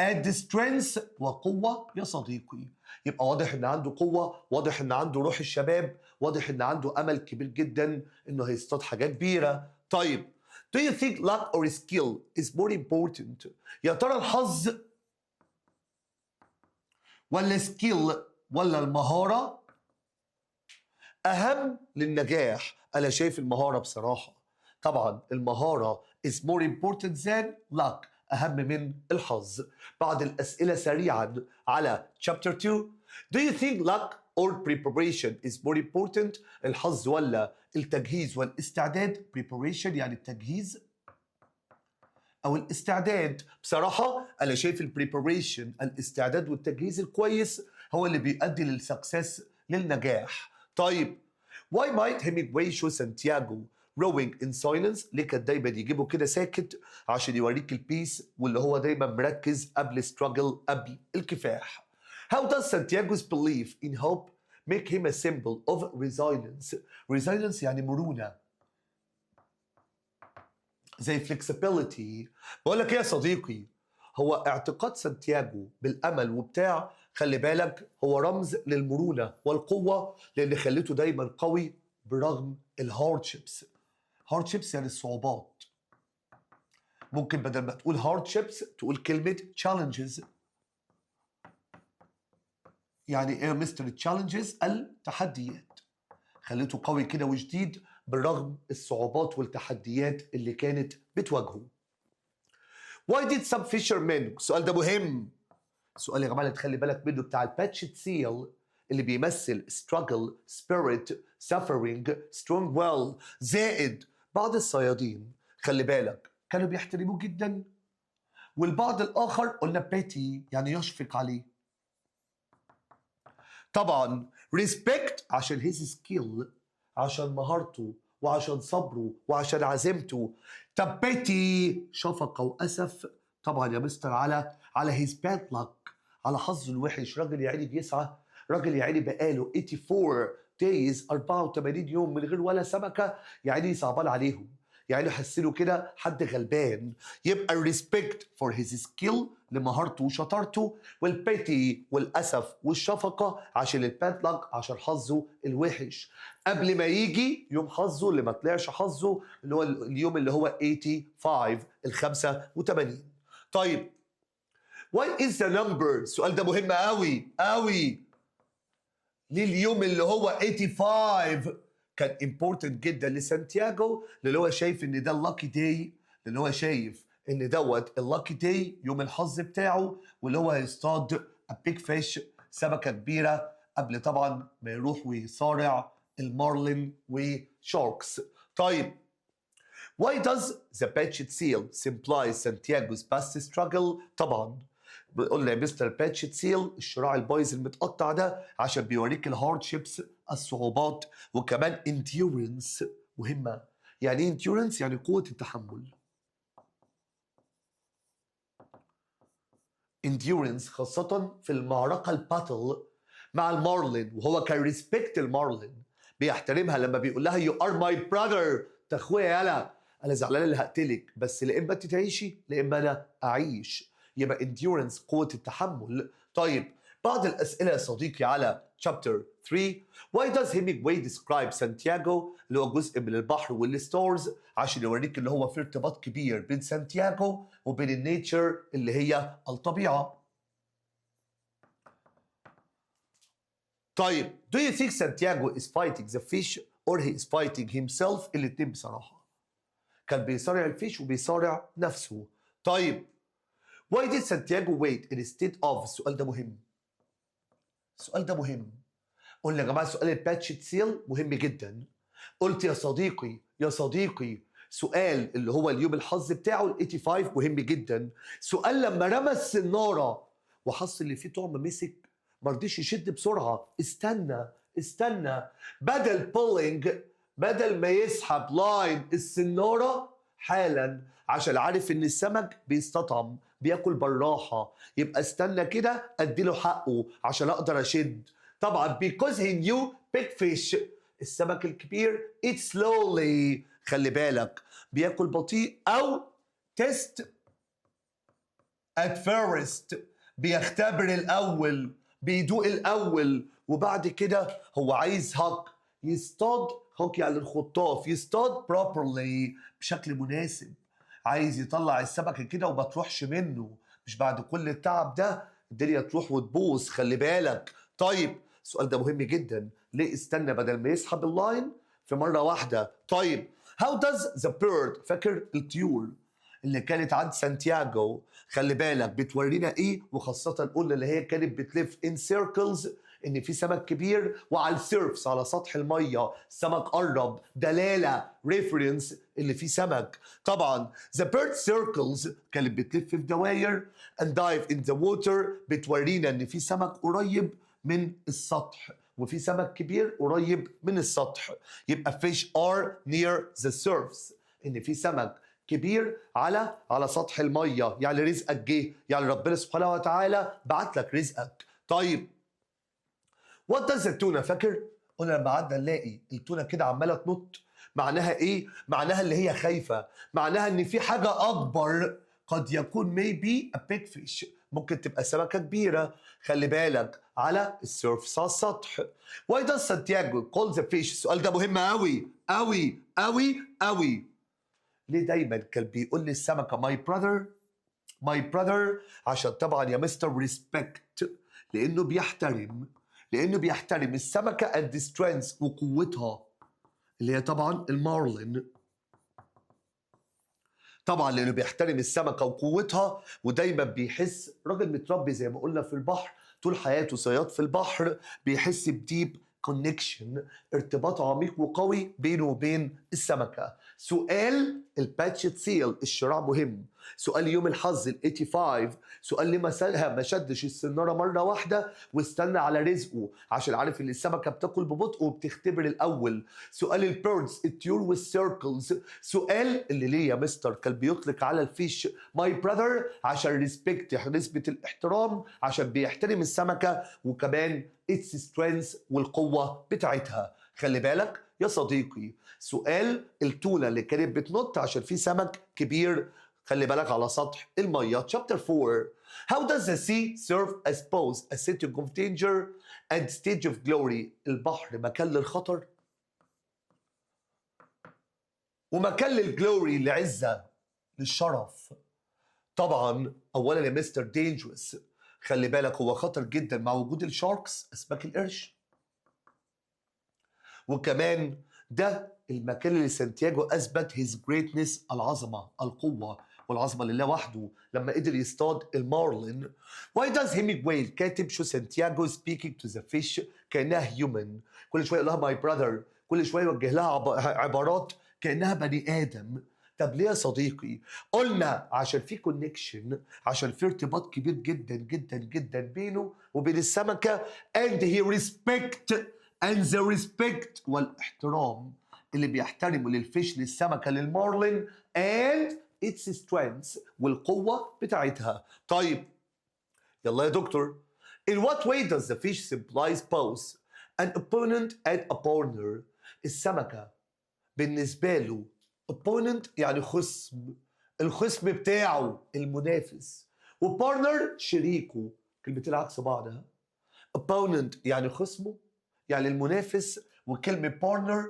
and strength وقوة يا صديقي. يبقى واضح ان عنده قوة، واضح ان عنده روح الشباب، واضح ان عنده امل كبير جدا انه هيصطاد حاجة كبيرة. طيب do you think luck or skill is more important؟ يا ترى الحظ ولا skill ولا المهارة أهم للنجاح؟ أنا شايف المهارة بصراحة. طبعا المهارة is more important than luck، أهم من الحظ. بعض الأسئلة سريعا على chapter 2. Do you think luck or preparation is more important؟ الحظ ولا التجهيز والاستعداد؟ preparation يعني التجهيز أو الاستعداد. بصراحة أنا شايف البريباريشن، الاستعداد والتجهيز الكويس هو اللي بيؤدي للسكسس، للنجاح. طيب why might Hemingway show Santiago rowing in silence؟ ليه كان دايما يجيبه كده ساكت عشان يوريك البيس واللي هو دايما مركز قبل struggle، قبل الكفاح. How does Santiago's belief in hope make him a symbol of resilience؟ resilience يعني مرونة، زي flexibility. بقول لك ايه يا صديقي، هو اعتقاد سانتياغو بالامل وبتاع، خلي بالك هو رمز للمرونه والقوه، لان خليته دايما قوي برغم الهاردشيبس. هاردشيبس يعني الصعوبات. ممكن بدل ما تقول هاردشيبس تقول كلمه challenges. يعني ايه يا مستر تشالنجز؟ التحديات. خليته قوي كده وجديد بالرغم الصعوبات والتحديات اللي كانت بتواجهه. Why did some fishermen، السؤال ده مهم، السؤال يا جماعه اللي تخلي بالك منه بتاع الباتشت سيل اللي بيمثل struggle، spirit، suffering، strong will. زائد بعض الصيادين خلي بالك كانوا بيحترموه جدا، والبعض الاخر قلنا بيتي يعني يشفق عليه. طبعا respect عشان his skill، عشان مهارته وعشان صبره وعشان عزيمته. طب بيتي شفقة وأسف طبعا يا مستر على his bad luck، على حظه الوحش. راجل يا عيني بيسعى، راجل يا عيني بقاله 84 days 84 يوم من غير ولا سمكة، يا عيني صعبان عليهم، يعني حسيله كده حد غلبان. يبقى الريسبكت فور هيز سكيل لمهارته وشطارته، والبيتي والاسف والشفقه عشان الباد لك، عشان حظه الوحش قبل ما يجي يوم حظه اللي ما طلعش حظه، اللي هو اليوم اللي هو 85 ال 85. طيب what is the number؟ السؤال ده مهم قوي قوي. ليه اليوم اللي هو 85 كان important جدا لسانتياغو؟ لان هو شايف ان ده اللاكي داي، لان هو شايف ان دوت اللاكي داي يوم الحظ بتاعه، واللي هو هيصطاد بيج فيش، سمكه كبيره، قبل طبعا ما يروح ويصارع المارلين وشاركس. طيب why does the patched seal symbolize Santiago's past struggle؟ طبعا بيقول لي يا مستر باتشت سيل، الشراع البايظ المتقطع ده عشان بيوريك الهاردشيبس، الصعوبات، وكمان endurance مهمة. يعني ايه endurance؟ يعني قوة التحمل. endurance خاصة في المعركة الباتل مع المارلين، وهو كان ريسبكت المارلين، بيحترمها لما بيقول لها you are my brother، انت اخويا يالا، انا زعلان اللي هقتلك بس لا اما انت تعيشي لا اما انا اعيش. يبقى endurance قوة التحمل. طيب بعض الأسئلة يا صديقي على chapter 3. Why does Hemingway describe Santiago اللي هو جزء من البحر والستارز عشان يوريك اللي هو في ارتباط كبير بين سانتياغو وبين النيتشر اللي هي الطبيعة. طيب do you think Santiago is fighting the fish or he is fighting himself؟ الاتنين بصراحة، كان بيصارع الفيش وبيصارع نفسه. طيب why did Santiago wait instead of؟ السؤال ده مهم، السؤال ده مهم. قلنا يا جماعه سؤال الباتشت سيل مهم جدا. قلت يا صديقي يا صديقي سؤال اللي هو اليوم الحظ بتاعه ال 85 مهم جدا. سؤال لما رمى السناره وحس اللي فيه طعم مسك، ما رضيش يشد بسرعه، استنى استنى، بدل بولينج، بدل ما يسحب لاين السناره حالا عشان عارف ان السمك بيستطعم بياكل بالراحه، يبقى استنى كده اديله حقه عشان اقدر اشد. طبعا because he knew big fish، السمك الكبير eat slowly، خلي بالك بياكل بطيء، او test at first، بيختبر الاول، بيدوق الاول، وبعد كده هو عايز هاك، يصطاد، هاك يعني الخطاف، يصطاد properly بشكل مناسب، عايز يطلع السمكه كده وما تروحش منه، مش بعد كل التعب ده الدنيا تروح وتبوظ، خلي بالك. طيب السؤال ده مهم جدا، ليه استنى بدل ما يسحب اللاين في مره واحده؟ طيب How does the bird فاكر الطيور اللي كانت عند سانتياغو خلي بالك بتورينا ايه وخاصة قلنا اللي هي كانت بتلف in circles ان في سمك كبير وعلى السيرفس على سطح المية سمك قرب دلالة reference اللي فيه سمك طبعا the bird circles كانت بتلف في دواير and dive in the water بتورينا ان في سمك قريب من السطح وفي سمك كبير قريب من السطح يبقى fish are near the surface ان في سمك كبير على سطح الميه يعني رزقك جه يعني ربنا سبحانه وتعالى بعت لك رزقك طيب وات داز التونه فاكر قلنا لما قعدنا نلاقي التونه كده عماله تنط معناها ايه معناها اللي هي خايفه معناها ان في حاجه اكبر قد يكون maybe a big fish ممكن تبقى سمكه كبيره خلي بالك على السيرفس على السطح why does Santiago call the fish السؤال ده مهم قوي قوي قوي قوي ليه دايما كان بيقول لي السمكه my brother عشان طبعا يا مستر respect لانه بيحترم السمكه and strength وقوتها اللي هي طبعا المارلين طبعا لانه بيحترم السمكه وقوتها ودايما بيحس راجل متربي زي ما قلنا في البحر طول حياته صياد في البحر بيحس بديب كونكشن ارتباط عميق وقوي بينه وبين السمكه سؤال الباتشت سيل الشراع مهم سؤال يوم الحظ ال 85 سؤال ليه ما شدش السناره مره واحده واستنى على رزقه عشان عارف ان السمكه بتاكل ببطء وبتختبر الاول سؤال البيردز الطيور والسيركلز سؤال اللي ليه يا مستر كان بيطلق على الفيش ماي براذر عشان ريسبكت نسبه الاحترام عشان بيحترم السمكه وكمان its strength والقوه بتاعتها خلي بالك يا صديقي سؤال التونه اللي كانت بتنط عشان في سمك كبير خلي بالك على سطح الميه chapter 4 how does the sea serve as both a setting of danger and stage of glory البحر مكان للخطر ومكان للجلوري لعزه للشرف طبعا اولا يا مستر دينجرس خلي بالك هو خطر جدا مع وجود الشاركس اسماك القرش وكمان ده المكان اللي سانتياغو اثبت his greatness العظمه القوه والعظمه لله وحده لما قدر يصطاد المارلين why does Hemingway الكاتب شو سانتياغو speaking to the fish كانها human كل شويه يقول لها my brother كل شويه يوجه لها عبارات كانها بني ادم طب ليه يا صديقي؟ قلنا عشان في كونكشن عشان في ارتباط كبير جدا جدا جدا بينه وبين السمكه and he respect and the respect والاحترام اللي بيحترمه للفيش للسمكه للمارلين and its strengths والقوه بتاعتها. طيب يلا يا دكتور in what way does the fish symbolize both an opponent and a partner؟ السمكه بالنسبه له opponent يعني خصم الخصم بتاعه المنافس وبارتنر شريكه كلمتين عكس بعضها opponent يعني خصمه يعني المنافس وكلمة partner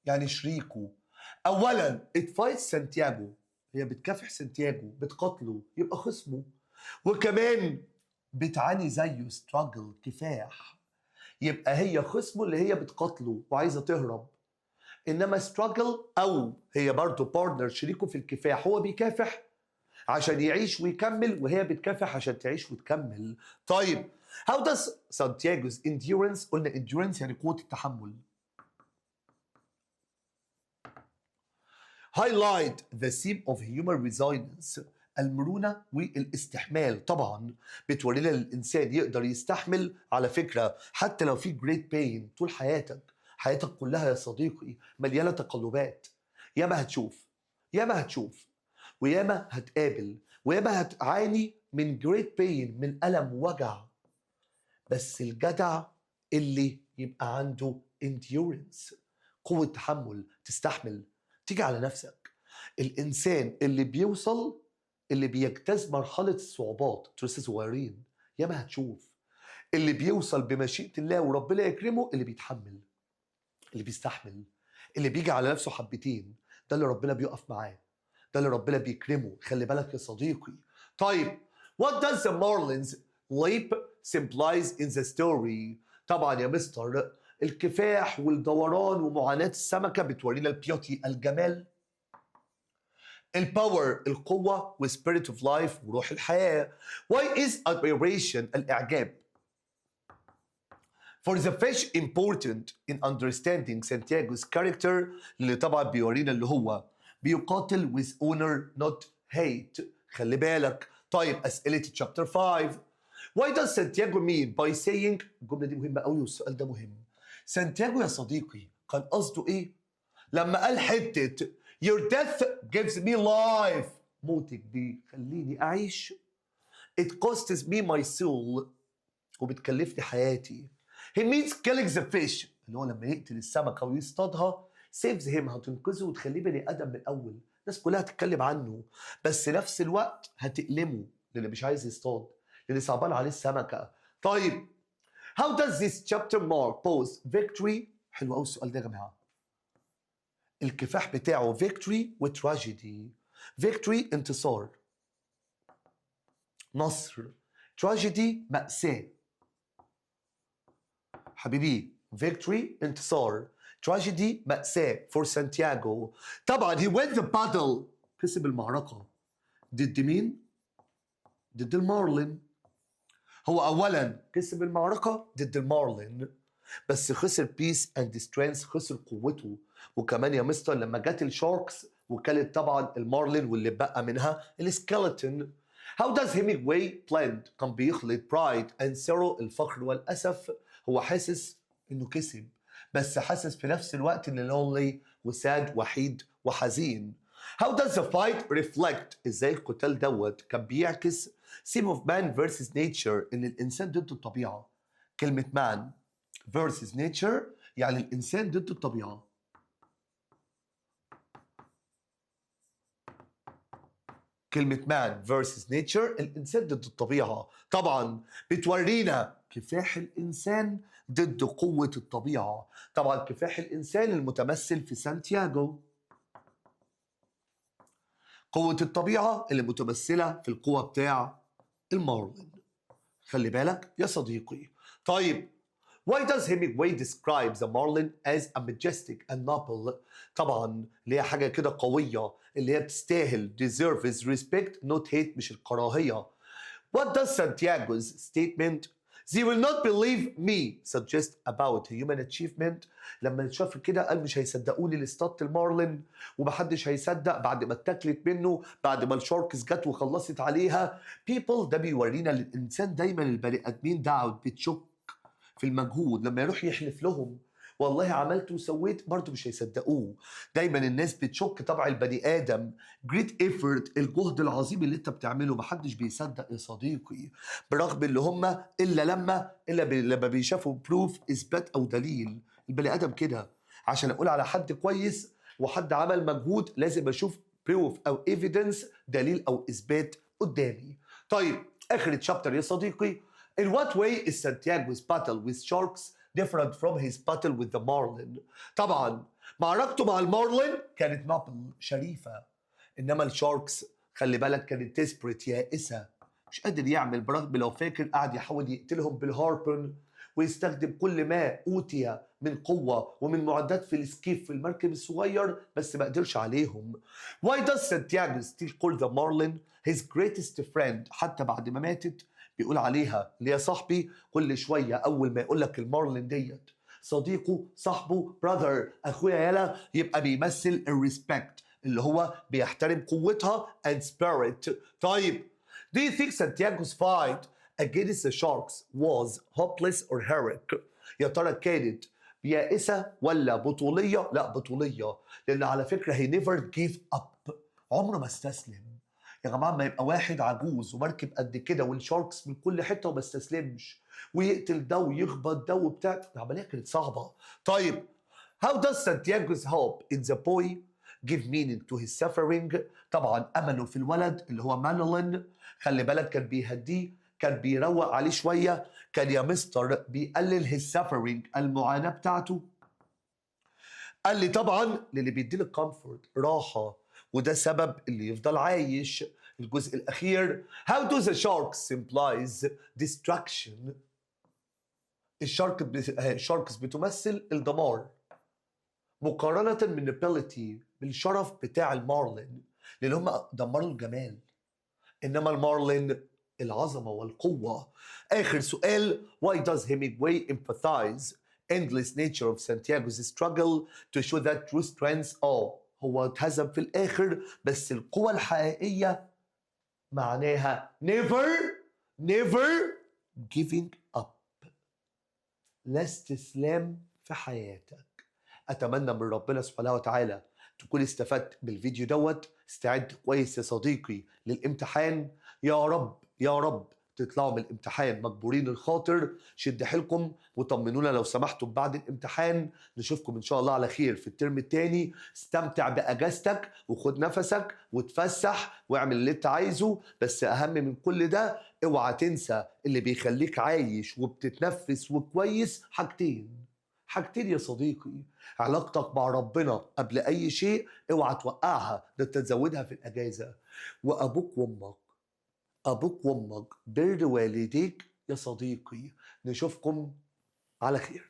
يعني شريكه أولا it fights سانتياغو هي بتكافح سانتياغو بتقتله يبقى خصمه وكمان بتعاني زيه struggle كفاح يبقى هي خصمه اللي هي بتقتله وعايزة تهرب انما struggle او هي برضه بارتنر شريكه في الكفاح هو بيكافح عشان يعيش ويكمل وهي بتكافح عشان تعيش وتكمل. طيب how does Santiago's endurance قلنا endurance يعني قوة التحمل highlight the theme of human resilience المرونة والاستحمال طبعا بتوري لنا الإنسان يقدر يستحمل على فكرة حتى لو في great pain طول حياتك كلها يا صديقي مليانة تقلبات ياما هتشوف وياما هتقابل وياما هتعاني من great pain من ألم ووجع بس الجدع اللي يبقى عنده endurance قوة تحمل تستحمل تيجي على نفسك الإنسان اللي بيجتاز مرحلة الصعوبات لسه صغيرين ياما هتشوف اللي بيوصل بمشيئة الله وربنا يكرمه اللي بيتحمل اللي بيستحمل اللي بيجي على نفسه حبتين ده اللي ربنا بيقف معاه ده اللي ربنا بيكرمه خلي بالك يا صديقي. طيب what does the Marlins leap symbolize in the story؟ طبعا يا مستر الكفاح والدوران ومعاناة السمكة بتورينا البيوتي الجمال، الباور القوة وسبيريت اوف لايف وروح الحياة. Why is admiration الإعجاب for the fish important in understanding Santiago's character اللي طبعا بيورينا اللي هو بيقاتل with honor not hate. خلي بالك. طيب أسئلة chapter 5. Why does Santiago mean by saying الجملة دي مهمة قوي والسؤال ده مهم. سانتياغو يا صديقي كان قصده إيه؟ لما قال حتة Your death gives me life موتك بيخليني أعيش It costs me my soul وبتكلفني حياتي. He means killing the fish اللي هو لما يقتل السمكة ويصطادها saves him هتنقذه وتخليه بني آدم من الأول. الناس كلها هتتكلم عنه بس نفس الوقت هتألمه للي مش عايز يصطاد للي صعبان عليه السمكة. طيب How does this chapter mark both victory حلو قوي السؤال ده يا جماعة. الكفاح بتاعه victory وتراجيدي. victory انتصار نصر، tragedy مأساة. حبيبي victory انتصار tragedy مأساة for Santiago. طبعا he won the battle كسب المعركة ضد مين؟ ضد المارلين. هو أولا كسب المعركة ضد المارلين بس خسر بيس اند سترينث خسر قوته. وكمان يا مستر لما جت الشاركس وكلت طبعا المارلين واللي بقى منها السكيلتون. How does Hemingway blend كان بيخلط pride and sorrow الفخر والأسف. هو حاسس إنه كسب بس حاسس في نفس الوقت إنه lonely وساد وحيد وحزين. How does the fight reflect إزاي القتال دوت كان بيعكس theme of man versus nature إن الإنسان ضد الطبيعة. كلمة man versus nature يعني الإنسان ضد الطبيعة. كلمة man versus nature الإنسان ضد الطبيعة. طبعا بتورينا كفاح الإنسان ضد قوة الطبيعة. طبعا كفاح الإنسان المتمثل في سانتياغو، قوة الطبيعة اللي متمثلة في القوة بتاع المارلين. خلي بالك يا صديقي. طيب Why does Hemingway describe the marlin as a majestic and noble؟ طبعا اللي هي حاجة كده قوية اللي هي بتستاهل deserves respect not hate مش الكراهية. What does Santiago's statement They will not believe me suggest about human achievement؟ لما شاف كده قال مش هيصدقوني اللي اصطادت المارلين ومحدش هيصدق بعد ما اتاكلت منه بعد ما الشاركس جت وخلصت عليها. people ده بيورينا الانسان دايما البني ادمين دعوت بتشك في المجهود لما يروح يحلف لهم والله عملت وسويت برضه مش هيصدقوه. دايما الناس بتشك طبع البني ادم great effort الجهد العظيم اللي انت بتعمله محدش بيصدق يا صديقي برغم اللي هم الا لما بيشافوا بروف اثبات او دليل. البني ادم كده عشان اقول على حد كويس وحد عمل مجهود لازم اشوف بروف او ايفيدنس دليل او اثبات قدامي. طيب اخر تشابتر يا صديقي. In what way is Santiago's battle with sharks different from his battle with the marlin؟ طبعا معركته مع المارلين كانت نابل شريفة انما الشاركس خلي بالك كانت desperate يائسة مش قادر يعمل برغم لو فاكر قاعد يحاول يقتلهم بالهاربون ويستخدم كل ما أوتي من قوة ومن معدات في السكيف في المركب الصغير بس ما قدرش عليهم. Why does Santiago still call the marlin his greatest friend حتى بعد ما ماتت بيقول عليها اللي يا صاحبي كل شوية أول ما يقول لك المارلين ديت صديقه صاحبه brother أخويا يلا يبقى بيمثل الريسبكت اللي هو بيحترم قوتها and spirit. طيب do you think Santiago's fight against the sharks was hopeless or heroic؟ يا ترى كانت يائسة ولا بطولية؟ لا بطولية لأن على فكرة he never gave up عمره ما استسلم. يا جماعة ما يبقى واحد عجوز ومركب قد كده والشاركس من كل حتة وما استسلمش ويقتل ده ويخبط ده وبتاع العملية كانت صعبة. طيب how does Santiago's hope in the boy give meaning to his suffering؟ طبعا أمله في الولد اللي هو مانولين خلي بالك كان بيهديه كان بيروق عليه شوية كان يا مستر بيقلل his suffering المعاناة بتاعته. قال لي طبعا للي بيديله الكومفورت راحة وده سبب اللي يفضل عايش. الجزء الأخير How do the sharks symbolize destruction؟ الشاركس بتمثل الدمار مقارنة من ability بالشرف بتاع المارلين، لأن هم دمروا الجمال، إنما المارلين العظمة والقوة. آخر سؤال: Why does Hemingway empathize endless nature of Santiago's struggle to show that true strength؟ هو اتهزم في الآخر، بس القوة الحقيقية معناها never giving up. لا استسلام في حياتك. أتمنى من ربنا سبحانه وتعالى تكون استفدت بالفيديو دوت. استعد كويس يا صديقي للامتحان. يا رب يا رب تطلعوا من الامتحان مجبورين الخاطر. شد حيلكم وطمنونا لو سمحتم بعد الامتحان. نشوفكم ان شاء الله على خير في الترم الثاني. استمتع باجازتك وخد نفسك وتفسح واعمل اللي انت عايزه، بس اهم من كل ده اوعى تنسى اللي بيخليك عايش وبتتنفس وكويس حاجتين يا صديقي: علاقتك مع ربنا قبل اي شيء، اوعى توقعها، ده تزودها في الاجازه. وابوك وامك، بر والديك يا صديقي. نشوفكم على خير.